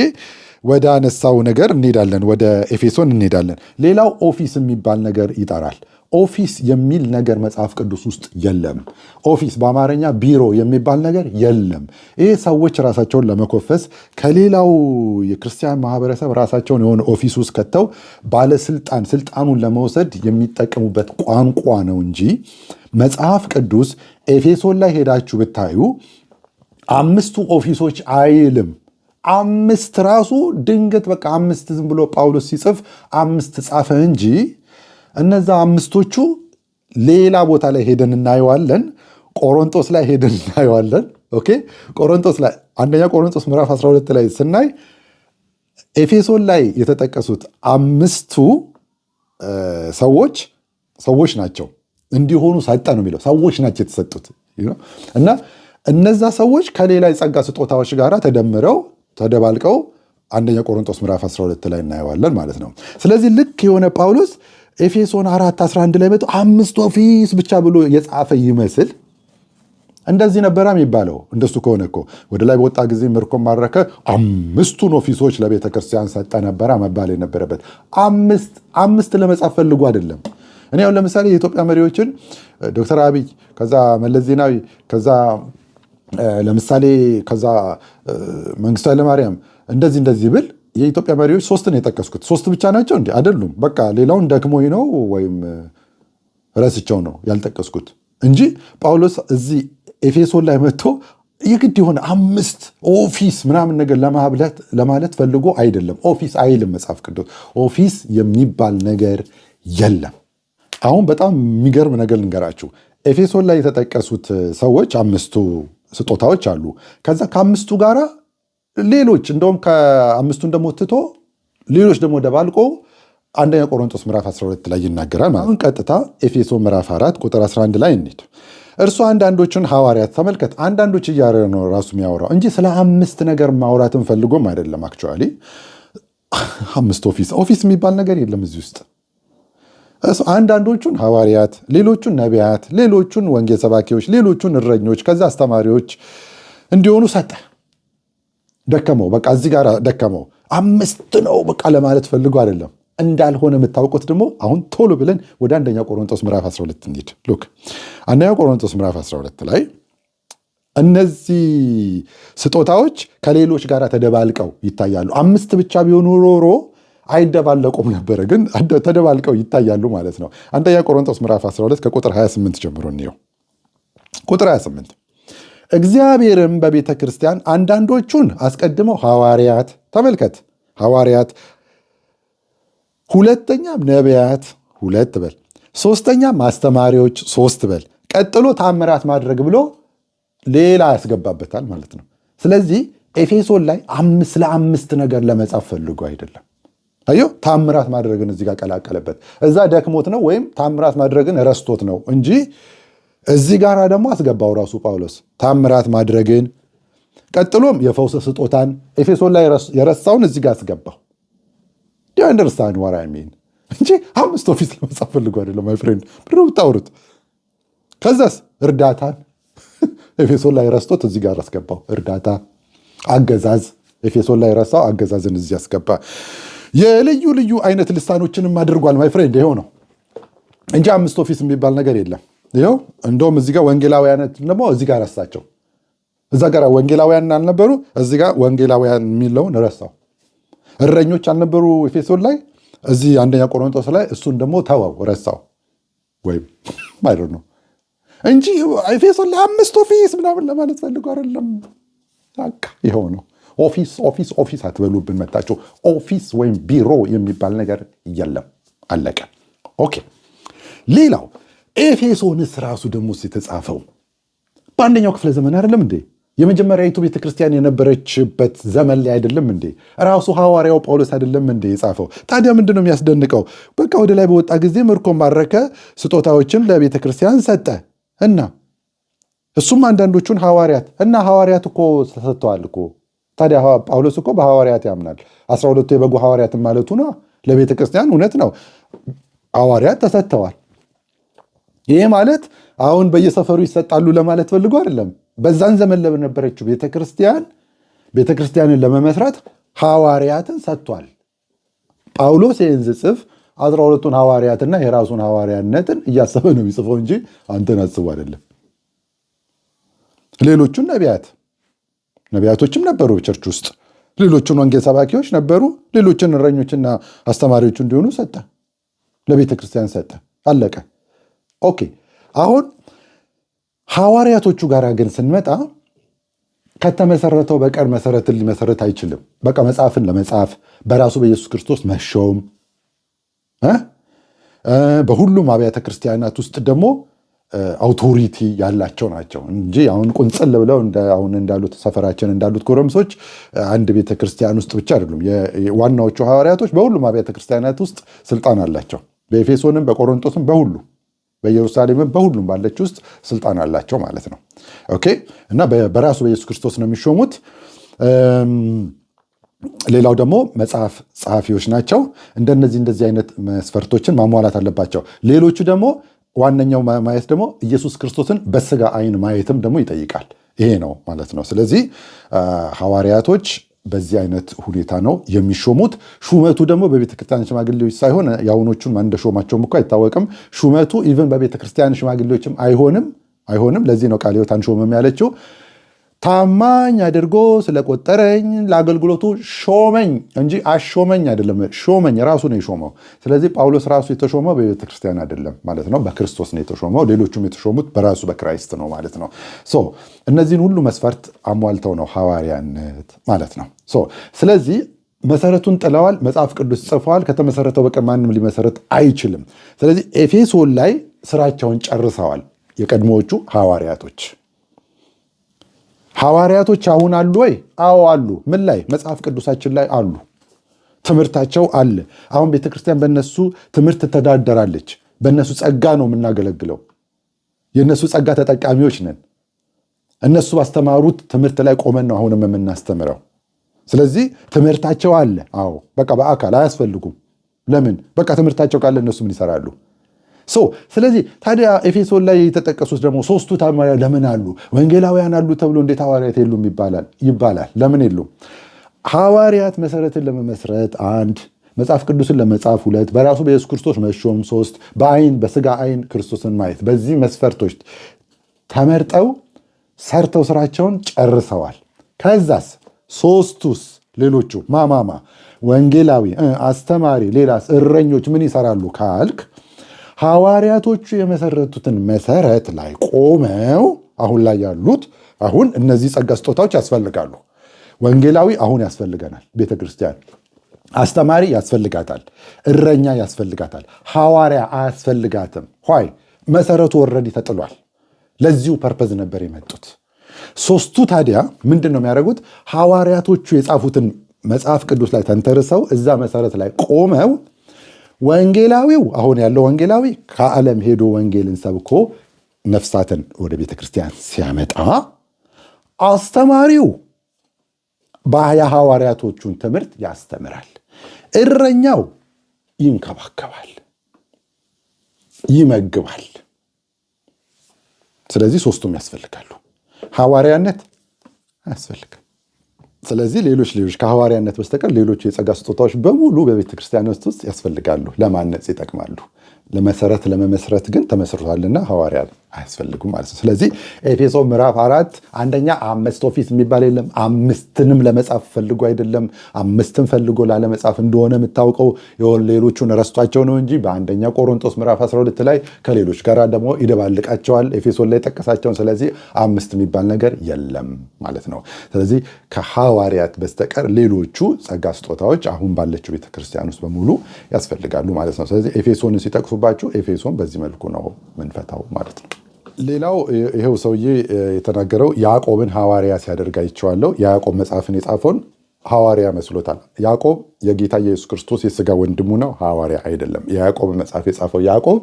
ወደ አነሳው ነገር እንሄዳለን፣ ወደ ኤፌሶን እንሄዳለን። ሌላው ኦፊስ የሚባል ነገር ይጠራል። ኦፊስ የሚል ነገር መጽሐፍ ቅዱስ ውስጥ የለም። ኦፊስ በአማርኛ ቢሮ የሚባል ነገር የለም። ይህ ሰዎች ራሳቸውን ለመኮፈስ ከሌላው የክርስቲያን ማህበረሰብ ራሳቸውን የሆነ ኦፊስ ውስጥ ከተው ስልጣኑን ለመውሰድ የሚጠቀሙበት ቋንቋ ነው እንጂ መጽሐፍ ቅዱስ ኤፌሶን ላይ ሄዳችሁ ብታዩ 5 ኦፊሶች አይልም። 5 ራሱ ድንገት በቃ 5 ዝም ብሎ ጳውሎስ ሲጽፍ 5 ጻፈ እንጂ እነዛ 5ቶቹ ሌላ ቦታ ላይ ሄደን እናየዋለን። ቆሮንቶስ ላይ ሄደን እናየዋለን። ኦኬ፣ ቆሮንቶስ ላይ አንደኛ ቆሮንቶስ ምዕራፍ 12 ላይ ስናይ ኤፌሶን ላይ የተጠቀሱት 5ቱ ሰዎች ናቸው እንዲሆኑ ሰጠ ነው የሚለው። ሰዎች ናቸው የተሰጡት እና እነዛ ሰዎች ከሌላ የጸጋ ስጦታዎች ጋር ተደባልቀው አንደኛ ቆሮንቶስ ምዕራፍ 12 ላይ እናየዋለን ማለት ነው። ስለዚህ ልክ የሆነ ጳውሎስ ኤፌሶን 4:11 ላይ መጥቶ 5 ኦፊስ ብቻ ብሎ የጻፈ ይመስል እንደዚህ ነበረ የሚባለው። እንደሱ ከሆነ እኮ ወደ ላይ በወጣ ጊዜ ምርኮ ማረከ፣ 5ቱን ኦፊሶች ለቤተ ክርስቲያን ሰጠ ነበረ መባል የነበረበት። አምስት ለመጻፍ ፈልጎ አይደለም። እኔ አሁን ለምሳሌ የኢትዮጵያ መሪዎችን ዶክተር አብይ፣ ከዛ መለስ ዜናዊ፣ ከዛ ለምሳሌ ከዛ መንግስቱ ኃይለማርያም እንደዚህ ብል የኢትዮጵያ መሪዎች 3 ነው የጠቀስኩት። 3 ብቻ ናቸው እንዴ? አይደሉም። በቃ ሌላውን ደክሞኝ ነው ወይም ረስቸው ነው ያልጠቀስኩት እንጂ ጳውሎስ እዚህ ኤፌሶን ላይ መጥቶ የግድ የሆነ 5 ኦፊስ ምናምን ነገር ለማለት ፈልጎ አይደለም። ኦፊስ አይልም መጽሐፍ ቅዱስ። ኦፊስ የሚባል ነገር የለም። አሁን በጣም የሚገርም ነገር ልንገራችሁ። ኤፌሶን ላይ የተጠቀሱት ሰዎች 5ቱ ስጦታዎች አሉ። ከዛ ከ5ቱ ጋራ ሌሎች እንደውም ከ5ቱን ደግሞ ትቶ ሌሎች ደግሞ ደባልቆ አንደኛ ቆሮንቶስ ምዕራፍ 12 ላይ ይናገራል። አሁን ቀጥታ ኤፌሶን ምዕራፍ 4 ቁጥር 11 ላይ እንሂድ። እርሱ አንዳንዶቹን ሐዋርያት፣ ተመልከት፣ አንዳንዶች እያለ ነው ራሱ የሚያወራው እንጂ ስለ 5 ነገር ማውራትን ፈልጎም አይደለም። አክቹዋሊ 5 ኦፊስ የሚባል ነገር የለም እዚህ ውስጥ። አንዳንዶቹን ሐዋርያት፣ ሌሎቹን ነቢያት፣ ሌሎቹን ወንጌል ሰባኪዎች፣ ሌሎቹን እረኞች፣ ከዛ አስተማሪዎች እንዲሆኑ ሰጠ። ደከመው፣ በቃ እዚህ ጋር ደከመው። 5 ነው በቃ ለማለት ፈልጎ አይደለም። እንዳልሆነ የምታውቁት ደግሞ አሁን ቶሎ ብለን ወደ አንደኛ ቆሮንቶስ ምዕራፍ 12 እንሂድ። ሉክ አንደኛ ቆሮንቶስ ምዕራፍ 12 ላይ እነዚህ ስጦታዎች ከሌሎች ጋር ተደባልቀው ይታያሉ። 5 ብቻ ቢሆኑ ኖሮ አይደባለቁም ነበረ፣ ግን ተደባልቀው ይታያሉ ማለት ነው። አንደኛ ቆሮንቶስ ምዕራፍ 12 ከቁጥር 28 ጀምሮ እንየው። ቁጥር 28 እግዚአብሔርም በቤተ ክርስቲያን አንዳንዶቹን አስቀድመው ሐዋርያት፣ ተመልከት፣ ሐዋርያት፣ ሁለተኛም ነቢያት 2 በል፣ ሶስተኛም አስተማሪዎች 3 በል፣ ቀጥሎ ታምራት ማድረግ ብሎ ሌላ ያስገባበታል ማለት ነው። ስለዚህ ኤፌሶን ላይ ስለ 5 ነገር ለመጻፍ ፈልጎ አይደለም። አዮ ታምራት ማድረግን እዚህ ጋር ቀላቀለበት። እዛ ደክሞት ነው ወይም ታምራት ማድረግን ረስቶት ነው እንጂ እዚህ ጋር ደግሞ አስገባው ራሱ ጳውሎስ ታምራት ማድረግን፣ ቀጥሎም የፈውስ ስጦታን ኤፌሶን ላይ የረሳውን እዚህ ጋር አስገባው። አንደርስታንድ ዋት አይ ሚን እንጂ 5 ኦፊስ ለመጻፍ ፈልጎ አይደለም። ማይ ፍሬንድ ብሩ ብታወሩት። ከዛስ እርዳታን ኤፌሶን ላይ ረስቶት እዚህ ጋር አስገባው። እርዳታ፣ አገዛዝ፣ ኤፌሶን ላይ ረሳው፣ አገዛዝን እዚህ አስገባ። የልዩ ልዩ አይነት ልሳኖችንም አድርጓል። ማይ ፍሬንድ ይሄው ነው እንጂ 5 ኦፊስ የሚባል ነገር የለም። ይሄው እንደውም እዚህ ጋር ወንጌላውያን ደግሞ እዚህ ጋር ረሳቸው። እዛ ጋር ወንጌላውያን አልነበሩ፣ እዚህ ጋር ወንጌላውያን የሚለውን ረሳው። እረኞች አልነበሩ ኤፌሶን ላይ፣ እዚህ አንደኛ ቆሮንቶስ ላይ እሱን ደግሞ ተወው፣ ረሳው። ወይም አይደል ነው እንጂ ኤፌሶን ላይ 5 ኦፊስ ምናምን ለማለት ፈልጎ አይደለም። በቃ ይሄው ነው። ኦፊስ አትበሉብን መጣችሁ። ኦፊስ ወይም ቢሮ የሚባል ነገር የለም። አለቀ። ኦኬ። ሌላው ኤፌሶንስ ራሱ ደግሞ የተጻፈው በአንደኛው ክፍለ ዘመን አይደለም እንዴ? የመጀመሪያዊቱ ቤተክርስቲያን የነበረችበት ዘመን ላይ አይደለም እንዴ? ራሱ ሐዋርያው ጳውሎስ አይደለም እንዴ የጻፈው? ታዲያ ምንድነው የሚያስደንቀው? በቃ ወደ ላይ በወጣ ጊዜ ምርኮ ማረከ፣ ስጦታዎችን ለቤተክርስቲያን ሰጠ እና እሱም አንዳንዶቹን ሐዋርያት እና ሐዋርያት እኮ ተሰጥተዋል እኮ። ታዲያ ጳውሎስ እኮ በሐዋርያት ያምናል። 12ቱ የበጉ ሐዋርያትን ማለቱ ነው ለቤተክርስቲያን። እውነት ነው፣ ሐዋርያት ተሰጥተዋል። ይሄ ማለት አሁን በየሰፈሩ ይሰጣሉ ለማለት ፈልጎ አይደለም። በዛን ዘመን ለነበረችው ቤተክርስቲያንን ለመመስረት ሐዋርያትን ሰጥቷል። ጳውሎስ ይህን ጽፍ 12ቱን ሐዋርያትና የራሱን ሐዋርያነትን እያሰበ ነው የሚጽፈው እንጂ አንተን አስቡ አይደለም። ሌሎቹን ነቢያቶችም ነበሩ ቸርች ውስጥ፣ ሌሎቹን ወንጌል ሰባኪዎች ነበሩ፣ ሌሎችን እረኞችና አስተማሪዎች እንዲሆኑ ሰጠ፣ ለቤተክርስቲያን ሰጠ። አለቀ። ኦኬ። አሁን ሐዋርያቶቹ ጋር ግን ስንመጣ ከተመሰረተው በቀር መሰረትን ሊመሰረት አይችልም። በቃ መጽሐፍን ለመጻፍ በራሱ በኢየሱስ ክርስቶስ መሾም፣ በሁሉም አብያተ ክርስቲያናት ውስጥ ደግሞ አውቶሪቲ ያላቸው ናቸው እንጂ አሁን ቁንጽል ብለው አሁን እንዳሉት ሰፈራችን እንዳሉት ጎረምሶች አንድ ቤተክርስቲያን ውስጥ ብቻ አይደሉም። ዋናዎቹ ሐዋርያቶች በሁሉም አብያተ ክርስቲያናት ውስጥ ስልጣን አላቸው። በኤፌሶንም፣ በቆሮንቶስም፣ በኢየሩሳሌምም በሁሉም ባለች ውስጥ ስልጣን አላቸው ማለት ነው። ኦኬ። እና በራሱ በኢየሱስ ክርስቶስ ነው የሚሾሙት። ሌላው ደግሞ መጽሐፍ ጸሐፊዎች ናቸው። እንደዚህ አይነት መስፈርቶችን ማሟላት አለባቸው። ሌሎቹ ደግሞ ዋነኛው ማየት ደግሞ ኢየሱስ ክርስቶስን በስጋ አይን ማየትም ደግሞ ይጠይቃል። ይሄ ነው ማለት ነው። ስለዚህ ሐዋርያቶች በዚህ አይነት ሁኔታ ነው የሚሾሙት። ሹመቱ ደግሞ በቤተክርስቲያን ሽማግሌዎች ሳይሆን የአሁኖቹን ማን እንደሾማቸውም እኮ አይታወቅም። ሹመቱ ኢቭን በቤተክርስቲያን ሽማግሌዎችም አይሆንም። ለዚህ ነው ቃለ ሕይወት አንሾምም ያለችው። ታማኝ አድርጎ ስለቆጠረኝ ለአገልግሎቱ ሾመኝ እንጂ አሾመኝ አይደለም። ሾመኝ ራሱ ነው የሾመው። ስለዚህ ጳውሎስ ራሱ የተሾመው በቤተክርስቲያን አይደለም ማለት ነው፣ በክርስቶስ ነው የተሾመው። ሌሎቹም የተሾሙት በራሱ በክራይስት ነው ማለት ነው። እነዚህን ሁሉ መስፈርት አሟልተው ነው ሐዋርያነት ማለት ነው። ስለዚህ መሰረቱን ጥለዋል፣ መጽሐፍ ቅዱስ ጽፈዋል። ከተመሰረተው በቀር ማንም ሊመሰረት አይችልም። ስለዚህ ኤፌሶን ላይ ስራቸውን ጨርሰዋል የቀድሞዎቹ ሐዋርያቶች። ሐዋርያቶች አሁን አሉ ወይ? አዎ አሉ። ምን ላይ? መጽሐፍ ቅዱሳችን ላይ አሉ። ትምህርታቸው አለ። አሁን ቤተክርስቲያን በእነሱ ትምህርት ተዳደራለች። በእነሱ ጸጋ ነው የምናገለግለው። የእነሱ ጸጋ ተጠቃሚዎች ነን። እነሱ ባስተማሩት ትምህርት ላይ ቆመን ነው አሁንም የምናስተምረው። ስለዚህ ትምህርታቸው አለ። አዎ በቃ በአካል አያስፈልጉም። ለምን? በቃ ትምህርታቸው ካለ እነሱ ምን ይሰራሉ? ስለዚህ ታዲያ ኤፌሶን ላይ የተጠቀሱት ደግሞ ሶስቱ ሐዋርያት ለምን አሉ? ወንጌላውያን አሉ ተብሎ እንዴት ሐዋርያት የሉም ይባላል? ለምን የሉም? ሐዋርያት መሰረትን ለመመስረት 1፣ መጽሐፍ ቅዱስን ለመጻፍ 2፣ በራሱ በኢየሱስ ክርስቶስ መሾም 3፣ በስጋ አይን ክርስቶስን ማየት። በዚህ መስፈርቶች ተመርጠው ሰርተው ስራቸውን ጨርሰዋል። ከዛስ ሶስቱስ ሌሎቹ ማማማ ወንጌላዊ፣ አስተማሪ፣ ሌላስ እረኞች ምን ይሰራሉ ካልክ ሐዋርያቶቹ የመሰረቱትን መሰረት ላይ ቆመው አሁን ላይ ያሉት አሁን እነዚህ ጸጋ ስጦታዎች ያስፈልጋሉ። ወንጌላዊ አሁን ያስፈልገናል። ቤተክርስቲያን አስተማሪ ያስፈልጋታል። እረኛ ያስፈልጋታል። ሐዋርያ አያስፈልጋትም። መሰረቱ ወረድ ተጥሏል። ለዚሁ ፐርፐዝ ነበር የመጡት። ሶስቱ ታዲያ ምንድን ነው የሚያደርጉት? ሐዋርያቶቹ የጻፉትን መጽሐፍ ቅዱስ ላይ ተንተርሰው እዛ መሰረት ላይ ቆመው ወንጌላዊው አሁን ያለው ወንጌላዊ ከዓለም ሄዶ ወንጌልን ሰብኮ ነፍሳትን ወደ ቤተ ክርስቲያን ሲያመጣ፣ አስተማሪው የሐዋርያቶቹን ትምህርት ያስተምራል። እረኛው ይንከባከባል፣ ይመግባል። ስለዚህ ሶስቱም ያስፈልጋሉ። ሐዋርያነት አያስፈልግም። ስለዚህ ሌሎች ከሐዋርያነት በስተቀር ሌሎች የጸጋ ስጦታዎች በሙሉ በቤተ ክርስቲያን ውስጥ ያስፈልጋሉ፣ ለማነጽ ይጠቅማሉ። ለመሰረት ለመመስረት ግን ተመስርቷልና ሐዋርያ አያስፈልጉም ማለት ነው። ስለዚህ ኤፌሶን ምዕራፍ 4 አንደኛ 5 ኦፊስ የሚባል የለም። 5ንም ለመጻፍ ፈልጎ አይደለም፣ 5ን ፈልጎ ላለመጻፍ እንደሆነ የምታውቀው ሌሎቹን ረስቷቸው ነው እንጂ በአንደኛ ቆሮንቶስ ምዕራፍ 12 ላይ ከሌሎች ጋር ደግሞ ይደባልቃቸዋል። ኤፌሶን ላይ ጠቀሳቸውን። ስለዚህ 5 የሚባል ነገር የለም ማለት ነው። ስለዚህ ከሐዋርያት በስተቀር ሌሎቹ ጸጋ ስጦታዎች አሁን ባለችው ቤተክርስቲያን ውስጥ በሙሉ ያስፈልጋሉ ማለት ነው። ስለዚህ ኤፌሶንን ሲጠቅሱ ኤፌሶን በዚህ መልኩ ነው ምንፈታው ማለት ነው። ሌላው ይሄው ሰውዬ የተናገረው ያዕቆብን ሐዋርያ ሲያደርግ አይቼዋለሁ። የያዕቆብ መጽሐፍን የጻፈውን ሐዋርያ መስሎታል። ያዕቆብ የጌታ ኢየሱስ ክርስቶስ የሥጋ ወንድሙ ነው፣ ሐዋርያ አይደለም። የያዕቆብ መጽሐፍ የጻፈው ያዕቆብ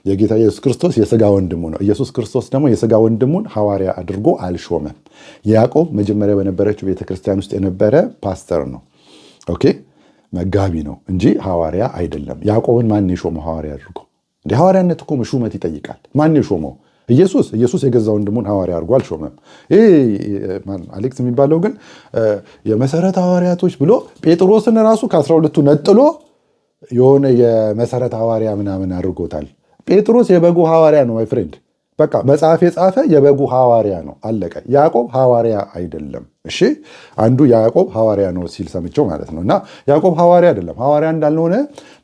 የጌታ ኢየሱስ ክርስቶስ የሥጋ ወንድሙ ነው። ኢየሱስ ክርስቶስ ደግሞ የሥጋ ወንድሙን ሐዋርያ አድርጎ አልሾመም። ያዕቆብ መጀመሪያ በነበረችው ቤተክርስቲያን ውስጥ የነበረ ፓስተር ነው። መጋቢ ነው እንጂ ሐዋርያ አይደለም። ያዕቆብን ማን የሾመው ሐዋርያ አድርጎ? እንደ ሐዋርያነት እኮ ሹመት ይጠይቃል። ማን የሾመው? ኢየሱስ የገዛ ወንድሙን ሐዋርያ አድርጎ አልሾመም። አሌክስ የሚባለው ግን የመሰረት ሐዋርያቶች ብሎ ጴጥሮስን ራሱ ከ12ቱ ነጥሎ የሆነ የመሰረት ሐዋርያ ምናምን አድርጎታል። ጴጥሮስ የበጉ ሐዋርያ ነው። ማይ ፍሬንድ በቃ መጽሐፍ የጻፈ የበጉ ሐዋርያ ነው፣ አለቀ። ያዕቆብ ሐዋርያ አይደለም። እሺ አንዱ ያዕቆብ ሐዋርያ ነው ሲል ሰምቼው ማለት ነው። እና ያዕቆብ ሐዋርያ አይደለም። ሐዋርያ እንዳልሆነ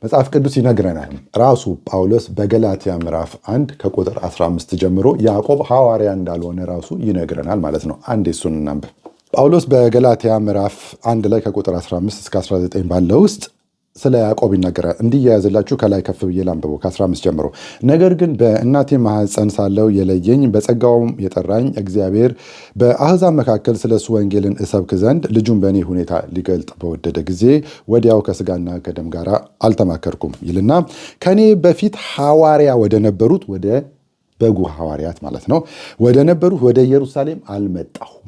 መጽሐፍ ቅዱስ ይነግረናል። ራሱ ጳውሎስ በገላትያ ምዕራፍ 1 ከቁጥር 15 ጀምሮ ያዕቆብ ሐዋርያ እንዳልሆነ ራሱ ይነግረናል ማለት ነው። አንዴ እሱን እናንብብ። ጳውሎስ በገላትያ ምዕራፍ 1 ላይ ከቁጥር 15 እስከ 19 ባለው ውስጥ ስለ ያዕቆብ ይናገራል። እንዲያያዝላችሁ ከላይ ከፍ ብዬ ላንብበው ከ15 ጀምሮ። ነገር ግን በእናቴ ማኅፀን ሳለሁ የለየኝ በጸጋውም የጠራኝ እግዚአብሔር በአሕዛብ መካከል ስለ እሱ ወንጌልን እሰብክ ዘንድ ልጁን በእኔ ሁኔታ ሊገልጥ በወደደ ጊዜ ወዲያው ከሥጋና ከደም ጋር አልተማከርኩም ይልና ከእኔ በፊት ሐዋርያ ወደ ነበሩት ወደ በጉ ሐዋርያት ማለት ነው ወደ ነበሩት ወደ ኢየሩሳሌም አልመጣሁም።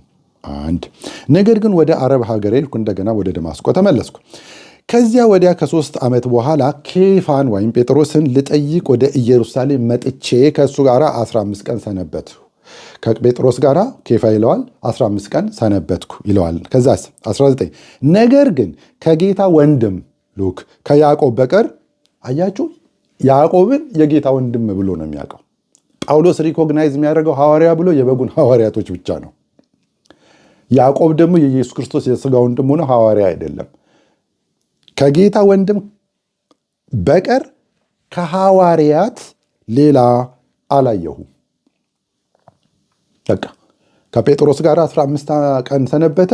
ነገር ግን ወደ አረብ ሀገር ሄድኩ፣ እንደገና ወደ ደማስቆ ተመለስኩ። ከዚያ ወዲያ ከ3 ዓመት በኋላ ኬፋን ወይም ጴጥሮስን ልጠይቅ ወደ ኢየሩሳሌም መጥቼ ከእሱ ጋር 15 ቀን ሰነበትኩ። ከጴጥሮስ ጋር ኬፋ ይለዋል 15 ቀን ሰነበትኩ ይለዋል። ከዛስ 19 ነገር ግን ከጌታ ወንድም ሉክ ከያዕቆብ በቀር አያችሁ፣ ያዕቆብን የጌታ ወንድም ብሎ ነው የሚያውቀው። ጳውሎስ ሪኮግናይዝ የሚያደርገው ሐዋርያ ብሎ የበጉን ሐዋርያቶች ብቻ ነው። ያዕቆብ ደግሞ የኢየሱስ ክርስቶስ የሥጋ ወንድም ሆኖ ሐዋርያ አይደለም። ከጌታ ወንድም በቀር ከሐዋርያት ሌላ አላየሁም። በቃ ከጴጥሮስ ጋር 15 ቀን ሰነበተ፣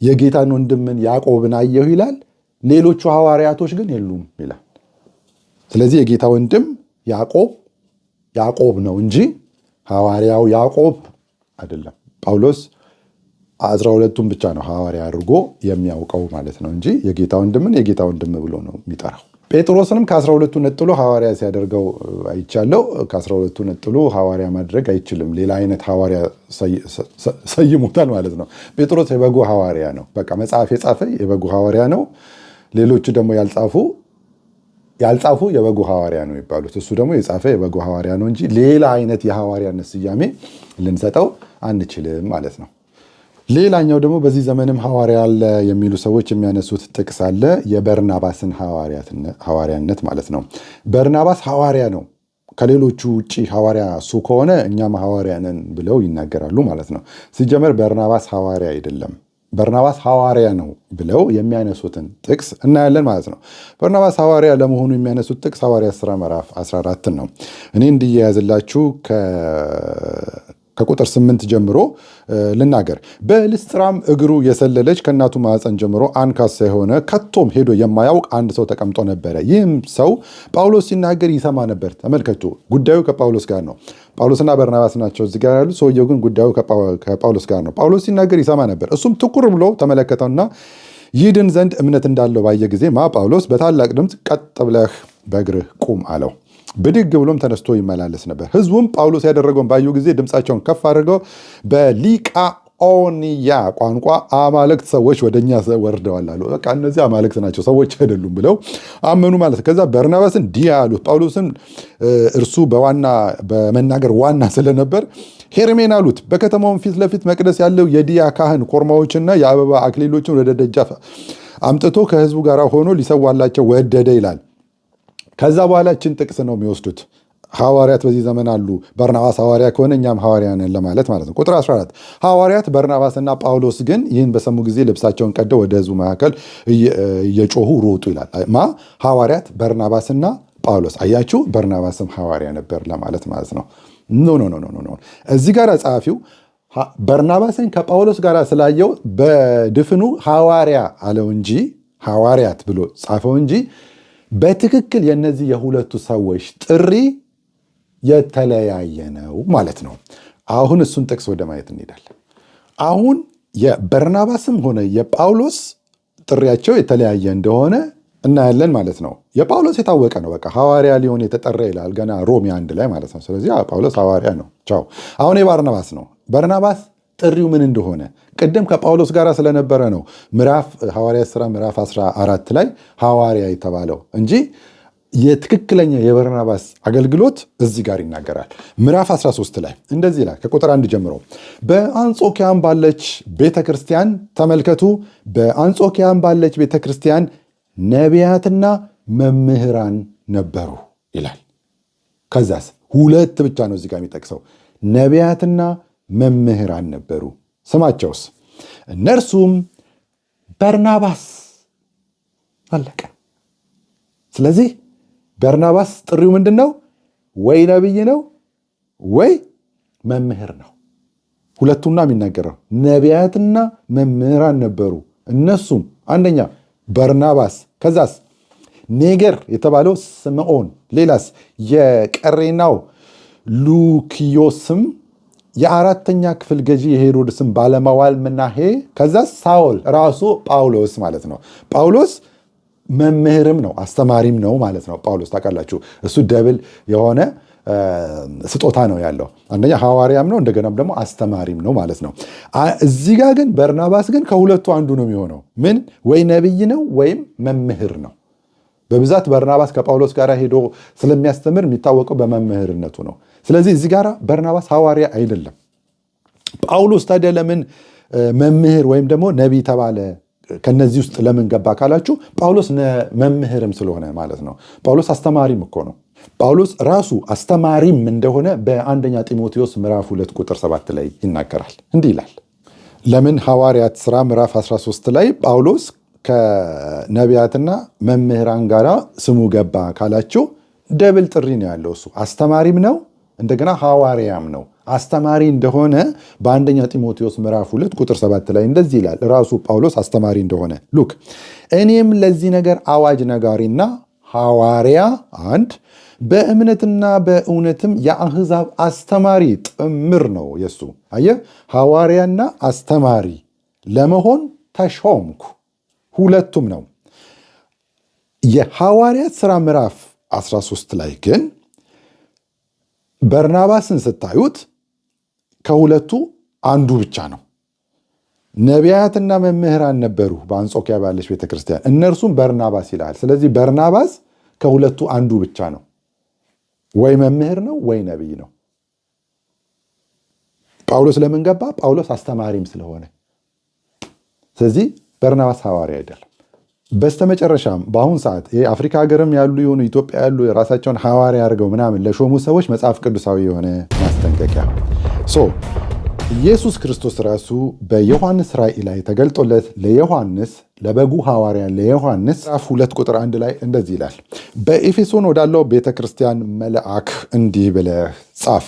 የጌታን ወንድምን ያዕቆብን አየሁ ይላል። ሌሎቹ ሐዋርያቶች ግን የሉም ይላል። ስለዚህ የጌታ ወንድም ያዕቆብ ነው እንጂ ሐዋርያው ያዕቆብ አይደለም። ጳውሎስ 12ቱን ብቻ ነው ሐዋርያ አድርጎ የሚያውቀው ማለት ነው እንጂ የጌታ ወንድምን የጌታ ወንድም ብሎ ነው የሚጠራው። ጴጥሮስንም ከ12ቱ ነጥሎ ሐዋርያ ሲያደርገው አይቻለው። ከ12ቱ ነጥሎ ሐዋርያ ማድረግ አይችልም። ሌላ አይነት ሐዋርያ ሰይሞታል ማለት ነው። ጴጥሮስ የበጉ ሐዋርያ ነው። በቃ መጽሐፍ የጻፈ የበጉ ሐዋርያ ነው። ሌሎቹ ደግሞ ያልጻፉ የበጉ ሐዋርያ ነው የሚባሉት። እሱ ደግሞ የጻፈ የበጉ ሐዋርያ ነው እንጂ ሌላ አይነት የሐዋርያነት ስያሜ ልንሰጠው አንችልም ማለት ነው። ሌላኛው ደግሞ በዚህ ዘመንም ሐዋርያ አለ የሚሉ ሰዎች የሚያነሱት ጥቅስ አለ። የበርናባስን ሐዋርያነት ማለት ነው። በርናባስ ሐዋርያ ነው። ከሌሎቹ ውጭ ሐዋርያ እሱ ከሆነ እኛም ሐዋርያ ነን ብለው ይናገራሉ ማለት ነው። ሲጀመር በርናባስ ሐዋርያ አይደለም። በርናባስ ሐዋርያ ነው ብለው የሚያነሱትን ጥቅስ እናያለን ማለት ነው። በርናባስ ሐዋርያ ለመሆኑ የሚያነሱት ጥቅስ ሐዋርያት ሥራ ምዕራፍ 14 ነው። እኔ እንዲያያዝላችሁ ከቁጥር 8 ጀምሮ ልናገር። በልስጥራም እግሩ የሰለለች ከእናቱ ማዕፀን ጀምሮ አንካሳ የሆነ ከቶም ሄዶ የማያውቅ አንድ ሰው ተቀምጦ ነበረ። ይህም ሰው ጳውሎስ ሲናገር ይሰማ ነበር። ተመልከቱ፣ ጉዳዩ ከጳውሎስ ጋር ነው። ጳውሎስና በርናባስ ናቸው እዚህ ጋር ያሉ። ሰውየው ግን ጉዳዩ ከጳውሎስ ጋር ነው። ጳውሎስ ሲናገር ይሰማ ነበር። እሱም ትኩር ብሎ ተመለከተውና ይድን ዘንድ እምነት እንዳለው ባየ ጊዜ ጳውሎስ በታላቅ ድምፅ ቀጥ ብለህ በእግርህ ቁም አለው። ብድግ ብሎም ተነስቶ ይመላለስ ነበር። ሕዝቡም ጳውሎስ ያደረገውን ባዩ ጊዜ ድምፃቸውን ከፍ አድርገው በሊቃኦንያ ቋንቋ አማልክት ሰዎች ወደኛ ወርደዋል አሉ። በቃ እነዚህ አማልክት ናቸው ሰዎች አይደሉም ብለው አመኑ ማለት። ከዛ በርናባስን ዲያ አሉት። ጳውሎስን እርሱ በመናገር ዋና ስለነበር ሄርሜን አሉት። በከተማውን ፊት ለፊት መቅደስ ያለው የዲያ ካህን ኮርማዎችና የአበባ አክሊሎችን ወደ ደጃፍ አምጥቶ ከሕዝቡ ጋር ሆኖ ሊሰዋላቸው ወደደ ይላል። ከዛ በኋላ እችን ጥቅስ ነው የሚወስዱት። ሐዋርያት በዚህ ዘመን አሉ። በርናባስ ሐዋርያ ከሆነ እኛም ሐዋርያ ነን ለማለት ማለት ነው። ቁጥር 14 ሐዋርያት በርናባስና ጳውሎስ ግን ይህን በሰሙ ጊዜ ልብሳቸውን ቀደው ወደ ሕዝቡ መካከል እየጮሁ ሮጡ ይላል። ሐዋርያት በርናባስና ጳውሎስ። አያችሁ፣ በርናባስም ሐዋርያ ነበር ለማለት ማለት ነው። ኖ እዚህ ጋር ጸሐፊው በርናባስን ከጳውሎስ ጋር ስላየው በድፍኑ ሐዋርያ አለው እንጂ ሐዋርያት ብሎ ጻፈው እንጂ በትክክል የነዚህ የሁለቱ ሰዎች ጥሪ የተለያየ ነው ማለት ነው። አሁን እሱን ጥቅስ ወደ ማየት እንሄዳለን። አሁን የበርናባስም ሆነ የጳውሎስ ጥሪያቸው የተለያየ እንደሆነ እናያለን ማለት ነው። የጳውሎስ የታወቀ ነው። በቃ ሐዋርያ ሊሆን የተጠራ ይላል ገና ሮሜ 1 ላይ ማለት ነው። ስለዚህ ጳውሎስ ሐዋርያ ነው። ቻው። አሁን የበርናባስ ነው። በርናባስ ጥሪው ምን እንደሆነ ቅድም ከጳውሎስ ጋር ስለነበረ ነው ሐዋርያት ሥራ ምዕራፍ 14 ላይ ሐዋርያ የተባለው እንጂ የትክክለኛ የበርናባስ አገልግሎት እዚህ ጋር ይናገራል። ምዕራፍ 13 ላይ እንደዚህ ይላል ከቁጥር 1 ጀምሮ በአንጾኪያም ባለች ቤተክርስቲያን ተመልከቱ፣ በአንጾኪያም ባለች ቤተክርስቲያን ነቢያትና መምህራን ነበሩ ይላል። ከዛስ ሁለት ብቻ ነው እዚህ ጋር የሚጠቅሰው ነቢያትና መምህራን ነበሩ። ስማቸውስ እነርሱም በርናባስ። አለቀ። ስለዚህ በርናባስ ጥሪው ምንድን ነው? ወይ ነቢይ ነው ወይ መምህር ነው። ሁለቱና የሚናገረው ነቢያትና መምህራን ነበሩ። እነሱም አንደኛ በርናባስ፣ ከዛስ ኔገር የተባለው ስምዖን፣ ሌላስ የቀሬናው ሉኪዮስም፣ የአራተኛ ክፍል ገዢ የሄሮድስም ባለማዋል ምናሄ፣ ከዛ ሳውል ራሱ ጳውሎስ ማለት ነው። ጳውሎስ መምህርም ነው አስተማሪም ነው ማለት ነው። ጳውሎስ ታውቃላችሁ፣ እሱ ደብል የሆነ ስጦታ ነው ያለው። አንደኛ ሐዋርያም ነው እንደገናም ደግሞ አስተማሪም ነው ማለት ነው። እዚህ ጋር ግን በርናባስ ግን ከሁለቱ አንዱ ነው የሚሆነው። ምን ወይ ነቢይ ነው ወይም መምህር ነው። በብዛት በርናባስ ከጳውሎስ ጋር ሄዶ ስለሚያስተምር የሚታወቀው በመምህርነቱ ነው። ስለዚህ እዚህ ጋር በርናባስ ሐዋርያ አይደለም። ጳውሎስ ታዲያ ለምን መምህር ወይም ደግሞ ነቢይ ተባለ? ከነዚህ ውስጥ ለምን ገባ ካላችሁ ጳውሎስ መምህርም ስለሆነ ማለት ነው። ጳውሎስ አስተማሪም እኮ ነው። ጳውሎስ ራሱ አስተማሪም እንደሆነ በአንደኛ ጢሞቴዎስ ምዕራፍ 2 ቁጥር 7 ላይ ይናገራል። እንዲህ ይላል። ለምን ሐዋርያት ሥራ ምዕራፍ 13 ላይ ጳውሎስ ከነቢያትና መምህራን ጋር ስሙ ገባ ካላችሁ ደብል ጥሪ ነው ያለው። እሱ አስተማሪም ነው እንደገና ሐዋርያም ነው። አስተማሪ እንደሆነ በአንደኛ ጢሞቴዎስ ምዕራፍ 2 ቁጥር 7 ላይ እንደዚህ ይላል። ራሱ ጳውሎስ አስተማሪ እንደሆነ ሉክ እኔም ለዚህ ነገር አዋጅ ነጋሪና ሐዋርያ አንድ በእምነትና በእውነትም የአሕዛብ አስተማሪ ጥምር ነው የሱ። አየህ፣ ሐዋርያና አስተማሪ ለመሆን ተሾምኩ። ሁለቱም ነው። የሐዋርያት ሥራ ምዕራፍ 13 ላይ ግን በርናባስን ስታዩት ከሁለቱ አንዱ ብቻ ነው። ነቢያትና መምህራን ነበሩ በአንጾኪያ ባለች ቤተክርስቲያን፣ እነርሱም በርናባስ ይላል። ስለዚህ በርናባስ ከሁለቱ አንዱ ብቻ ነው። ወይ መምህር ነው ወይ ነቢይ ነው። ጳውሎስ ለምን ገባ? ጳውሎስ አስተማሪም ስለሆነ። ስለዚህ በርናባስ ሐዋርያ አይደለም። በስተመጨረሻም በአሁን ሰዓት አፍሪካ ሀገርም ያሉ የሆኑ ኢትዮጵያ ያሉ የራሳቸውን ሐዋርያ አድርገው ምናምን ለሾሙ ሰዎች መጽሐፍ ቅዱሳዊ የሆነ ማስጠንቀቂያ። ኢየሱስ ክርስቶስ ራሱ በዮሐንስ ራእይ ላይ ተገልጦለት ለዮሐንስ ለበጉ ሐዋርያ ለዮሐንስ ምዕራፍ 2 ቁጥር 1 ላይ እንደዚህ ይላል። በኤፌሶን ወዳለው ቤተክርስቲያን መልአክ እንዲህ ብለህ ጻፍ።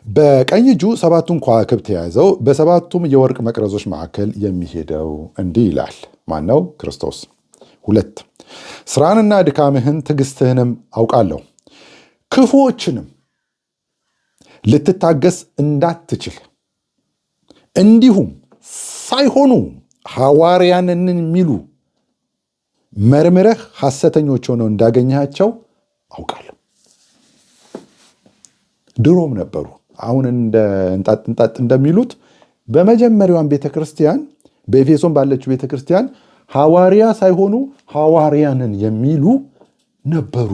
በቀኝ እጁ 7ቱን ከዋክብት የያዘው በ7ቱም የወርቅ መቅረዞች መካከል የሚሄደው እንዲህ ይላል። ማነው? ክርስቶስ። 2 ስራንና ድካምህን ትዕግስትህንም አውቃለሁ፣ ክፉዎችንም ልትታገስ እንዳትችል እንዲሁም ሳይሆኑ ሐዋርያንን የሚሉ መርምረህ ሐሰተኞች ሆነው እንዳገኘሃቸው አውቃለሁ። ድሮም ነበሩ። አሁን እንጣጥ እንደሚሉት በመጀመሪያዋን ቤተክርስቲያን በኤፌሶን ባለችው ቤተክርስቲያን ሐዋርያ ሳይሆኑ ሐዋርያንን የሚሉ ነበሩ።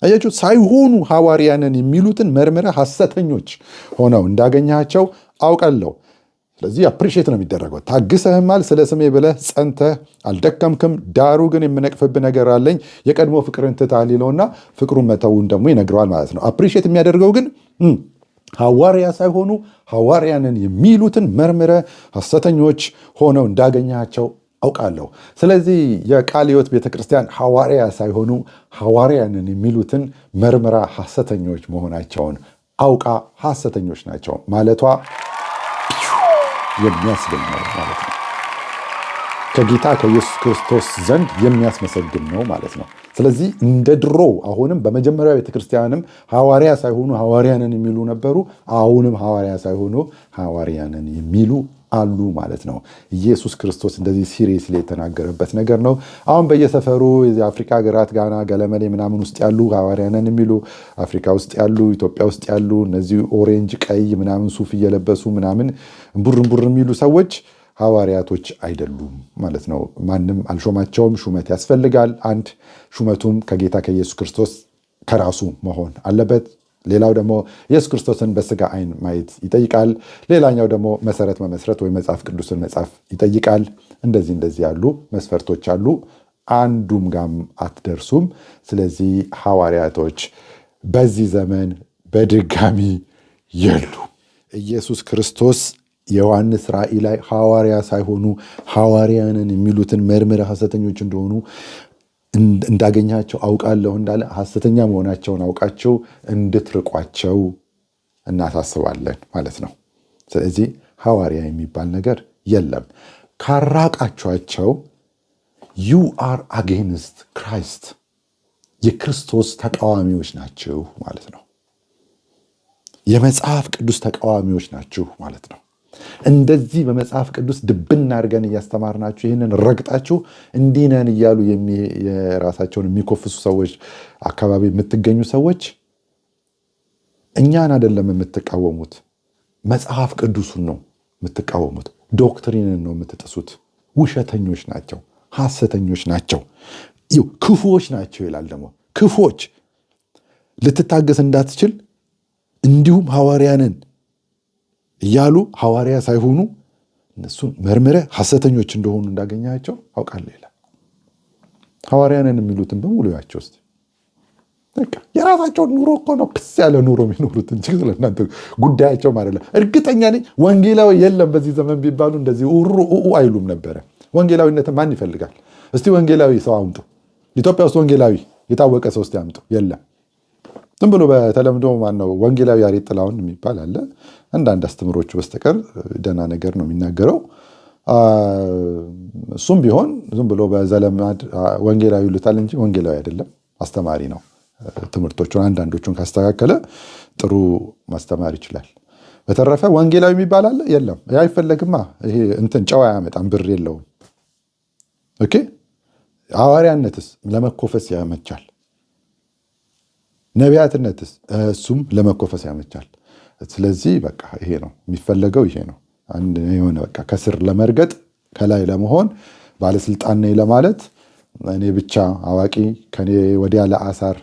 አያችሁ፣ ሳይሆኑ ሐዋርያንን የሚሉትን መርምረህ ሐሰተኞች ሆነው እንዳገኘሃቸው አውቃለሁ። ስለዚህ አፕሪሼት ነው የሚደረገው። ታግሰህማል፣ ስለ ስሜ ብለህ ጸንተህ አልደከምክም። ዳሩ ግን የምነቅፍብህ ነገር አለኝ፣ የቀድሞ ፍቅርን ትተሃል ይለውና ፍቅሩን መተውን ደግሞ ይነግረዋል ማለት ነው። አፕሪሼት የሚያደርገው ግን ሐዋርያ ሳይሆኑ ሐዋርያንን የሚሉትን መርምረህ ሐሰተኞች ሆነው እንዳገኘሃቸው አውቃለሁ። ስለዚህ የቃለ ሕይወት ቤተክርስቲያን ሐዋርያ ሳይሆኑ ሐዋርያንን የሚሉትን መርምራ ሐሰተኞች መሆናቸውን አውቃ ሐሰተኞች ናቸው ማለቷ የሚያስብል ነው ማለት ነው። ከጌታ ከኢየሱስ ክርስቶስ ዘንድ የሚያስመሰግን ነው ማለት ነው። ስለዚህ እንደ ድሮ አሁንም በመጀመሪያ ቤተክርስቲያንም ሐዋርያ ሳይሆኑ ሐዋርያንን የሚሉ ነበሩ። አሁንም ሐዋርያ ሳይሆኑ ሐዋርያንን የሚሉ አሉ ማለት ነው። ኢየሱስ ክርስቶስ እንደዚህ ሲሪየስሊ የተናገረበት ነገር ነው። አሁን በየሰፈሩ የአፍሪካ ሀገራት ጋና ገለመሌ ምናምን ውስጥ ያሉ ሐዋርያንን የሚሉ አፍሪካ ውስጥ ያሉ ኢትዮጵያ ውስጥ ያሉ እነዚህ ኦሬንጅ ቀይ ምናምን ሱፍ እየለበሱ ምናምን ቡር የሚሉ ሰዎች ሐዋርያቶች አይደሉም ማለት ነው። ማንም አልሾማቸውም። ሹመት ያስፈልጋል። አንድ ሹመቱም ከጌታ ከኢየሱስ ክርስቶስ ከራሱ መሆን አለበት። ሌላው ደግሞ ኢየሱስ ክርስቶስን በስጋ አይን ማየት ይጠይቃል። ሌላኛው ደግሞ መሰረት መመስረት ወይ መጽሐፍ ቅዱስን መጻፍ ይጠይቃል። እንደዚህ ያሉ መስፈርቶች አሉ። አንዱም ጋም አትደርሱም። ስለዚህ ሐዋርያቶች በዚህ ዘመን በድጋሚ የሉ። ኢየሱስ ክርስቶስ ዮሐንስ ራእይ ላይ ሐዋርያ ሳይሆኑ ሐዋርያንን የሚሉትን መርምረህ ሐሰተኞች እንደሆኑ እንዳገኛቸው አውቃለሁ እንዳለ ሐሰተኛ መሆናቸውን አውቃቸው እንድትርቋቸው እናሳስባለን ማለት ነው። ስለዚህ ሐዋርያ የሚባል ነገር የለም። ካራቃቸዋቸው ዩ አር አጌንስት ክራይስት፣ የክርስቶስ ተቃዋሚዎች ናችሁ ማለት ነው። የመጽሐፍ ቅዱስ ተቃዋሚዎች ናችሁ ማለት ነው። እንደዚህ በመጽሐፍ ቅዱስ ድብና አድርገን እያስተማርናችሁ ይህንን ረግጣችሁ እንዲህ ነን እያሉ የራሳቸውን የሚኮፍሱ ሰዎች አካባቢ የምትገኙ ሰዎች እኛን አይደለም የምትቃወሙት፣ መጽሐፍ ቅዱሱን ነው የምትቃወሙት። ዶክትሪንን ነው የምትጥሱት። ውሸተኞች ናቸው፣ ሐሰተኞች ናቸው፣ ክፉዎች ናቸው ይላል። ደግሞ ክፉዎች ልትታገስ እንዳትችል እንዲሁም ሐዋርያንን እያሉ ሐዋርያ ሳይሆኑ እነሱን መርምረ ሐሰተኞች እንደሆኑ እንዳገኛቸው አውቃለሁ ይላል። ሐዋርያንን የሚሉትን በሙሉ ያቸው እስቲ የራሳቸውን ኑሮ እኮ ነው ክስ ያለ ኑሮ የሚኖሩት እንጂ ስለእናንተ ጉዳያቸውም አይደለም። እርግጠኛ ነኝ ወንጌላዊ የለም በዚህ ዘመን ቢባሉ እንደዚህ አይሉም ነበረ። ወንጌላዊነትን ማን ይፈልጋል? እስቲ ወንጌላዊ ሰው አምጡ። ኢትዮጵያ ውስጥ ወንጌላዊ የታወቀ ሰው እስቲ አምጡ። የለም። ዝም ብሎ በተለምዶ ማነው ወንጌላዊ ያሬድ ጥላሁን የሚባል አለ። አንዳንድ አስተምሮቹ በስተቀር ደህና ነገር ነው የሚናገረው። እሱም ቢሆን ዝም ብሎ በዘለማድ ወንጌላዊ ይሉታል እንጂ ወንጌላዊ አይደለም፣ አስተማሪ ነው። ትምህርቶቹን አንዳንዶቹን ካስተካከለ ጥሩ ማስተማር ይችላል። በተረፈ ወንጌላዊ የሚባል አለ? የለም። አይፈለግማ። ይሄ እንትን ጨዋ ያመጣም ብር የለውም። ኦኬ። ሐዋርያነትስ ለመኮፈስ ያመቻል። ነቢያትነትስ እሱም ለመኮፈስ ያመቻል። ስለዚህ በቃ ይሄ ነው የሚፈለገው። ይሄ ነው የሆነ በቃ ከስር ለመርገጥ ከላይ ለመሆን ባለስልጣን ነኝ ለማለት እኔ ብቻ አዋቂ ከኔ ወዲያ ለአሳር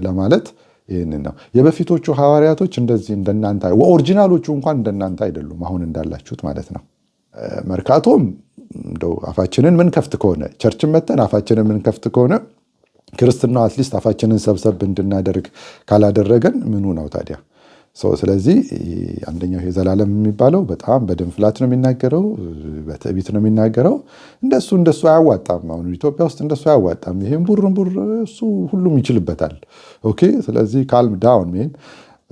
ለማለት ይህንን ነው። የበፊቶቹ ሐዋርያቶች እንደዚህ እንደናንተ ኦሪጂናሎቹ እንኳን እንደናንተ አይደሉም፣ አሁን እንዳላችሁት ማለት ነው። መርካቶም እንደው አፋችንን ምን ከፍት ከሆነ ቸርችን መተን አፋችንን ምን ከፍት ከሆነ ክርስትናው አትሊስት አፋችንን ሰብሰብ እንድናደርግ ካላደረገን ምኑ ነው ታዲያ? ስለዚህ አንደኛው የዘላለም የሚባለው በጣም በድንፍላት ነው የሚናገረው፣ በትዕቢት ነው የሚናገረው። እንደሱ አያዋጣም። አሁን ኢትዮጵያ ውስጥ እንደሱ አያዋጣም። ይሄን ቡር እሱ ሁሉም ይችልበታል። ኦኬ። ስለዚህ ካልም ዳውን ሜን።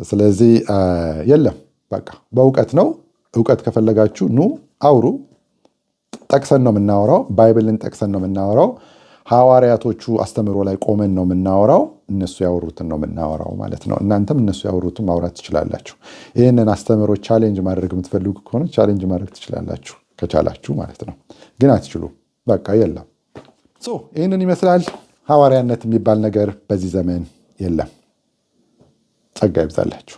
ስለዚህ የለም በቃ በእውቀት ነው። እውቀት ከፈለጋችሁ ኑ አውሩ። ጠቅሰን ነው የምናወራው። ባይብልን ጠቅሰን ነው የምናወራው። ሐዋርያቶቹ አስተምሮ ላይ ቆመን ነው የምናወራው። እነሱ ያወሩትን ነው የምናወራው ማለት ነው። እናንተም እነሱ ያወሩትን ማውራት ትችላላችሁ። ይህንን አስተምሮ ቻሌንጅ ማድረግ የምትፈልጉ ከሆነ ቻሌንጅ ማድረግ ትችላላችሁ፣ ከቻላችሁ ማለት ነው። ግን አትችሉም። በቃ የለም። ይህንን ይመስላል። ሐዋርያነት የሚባል ነገር በዚህ ዘመን የለም። ጸጋ ይብዛላችሁ።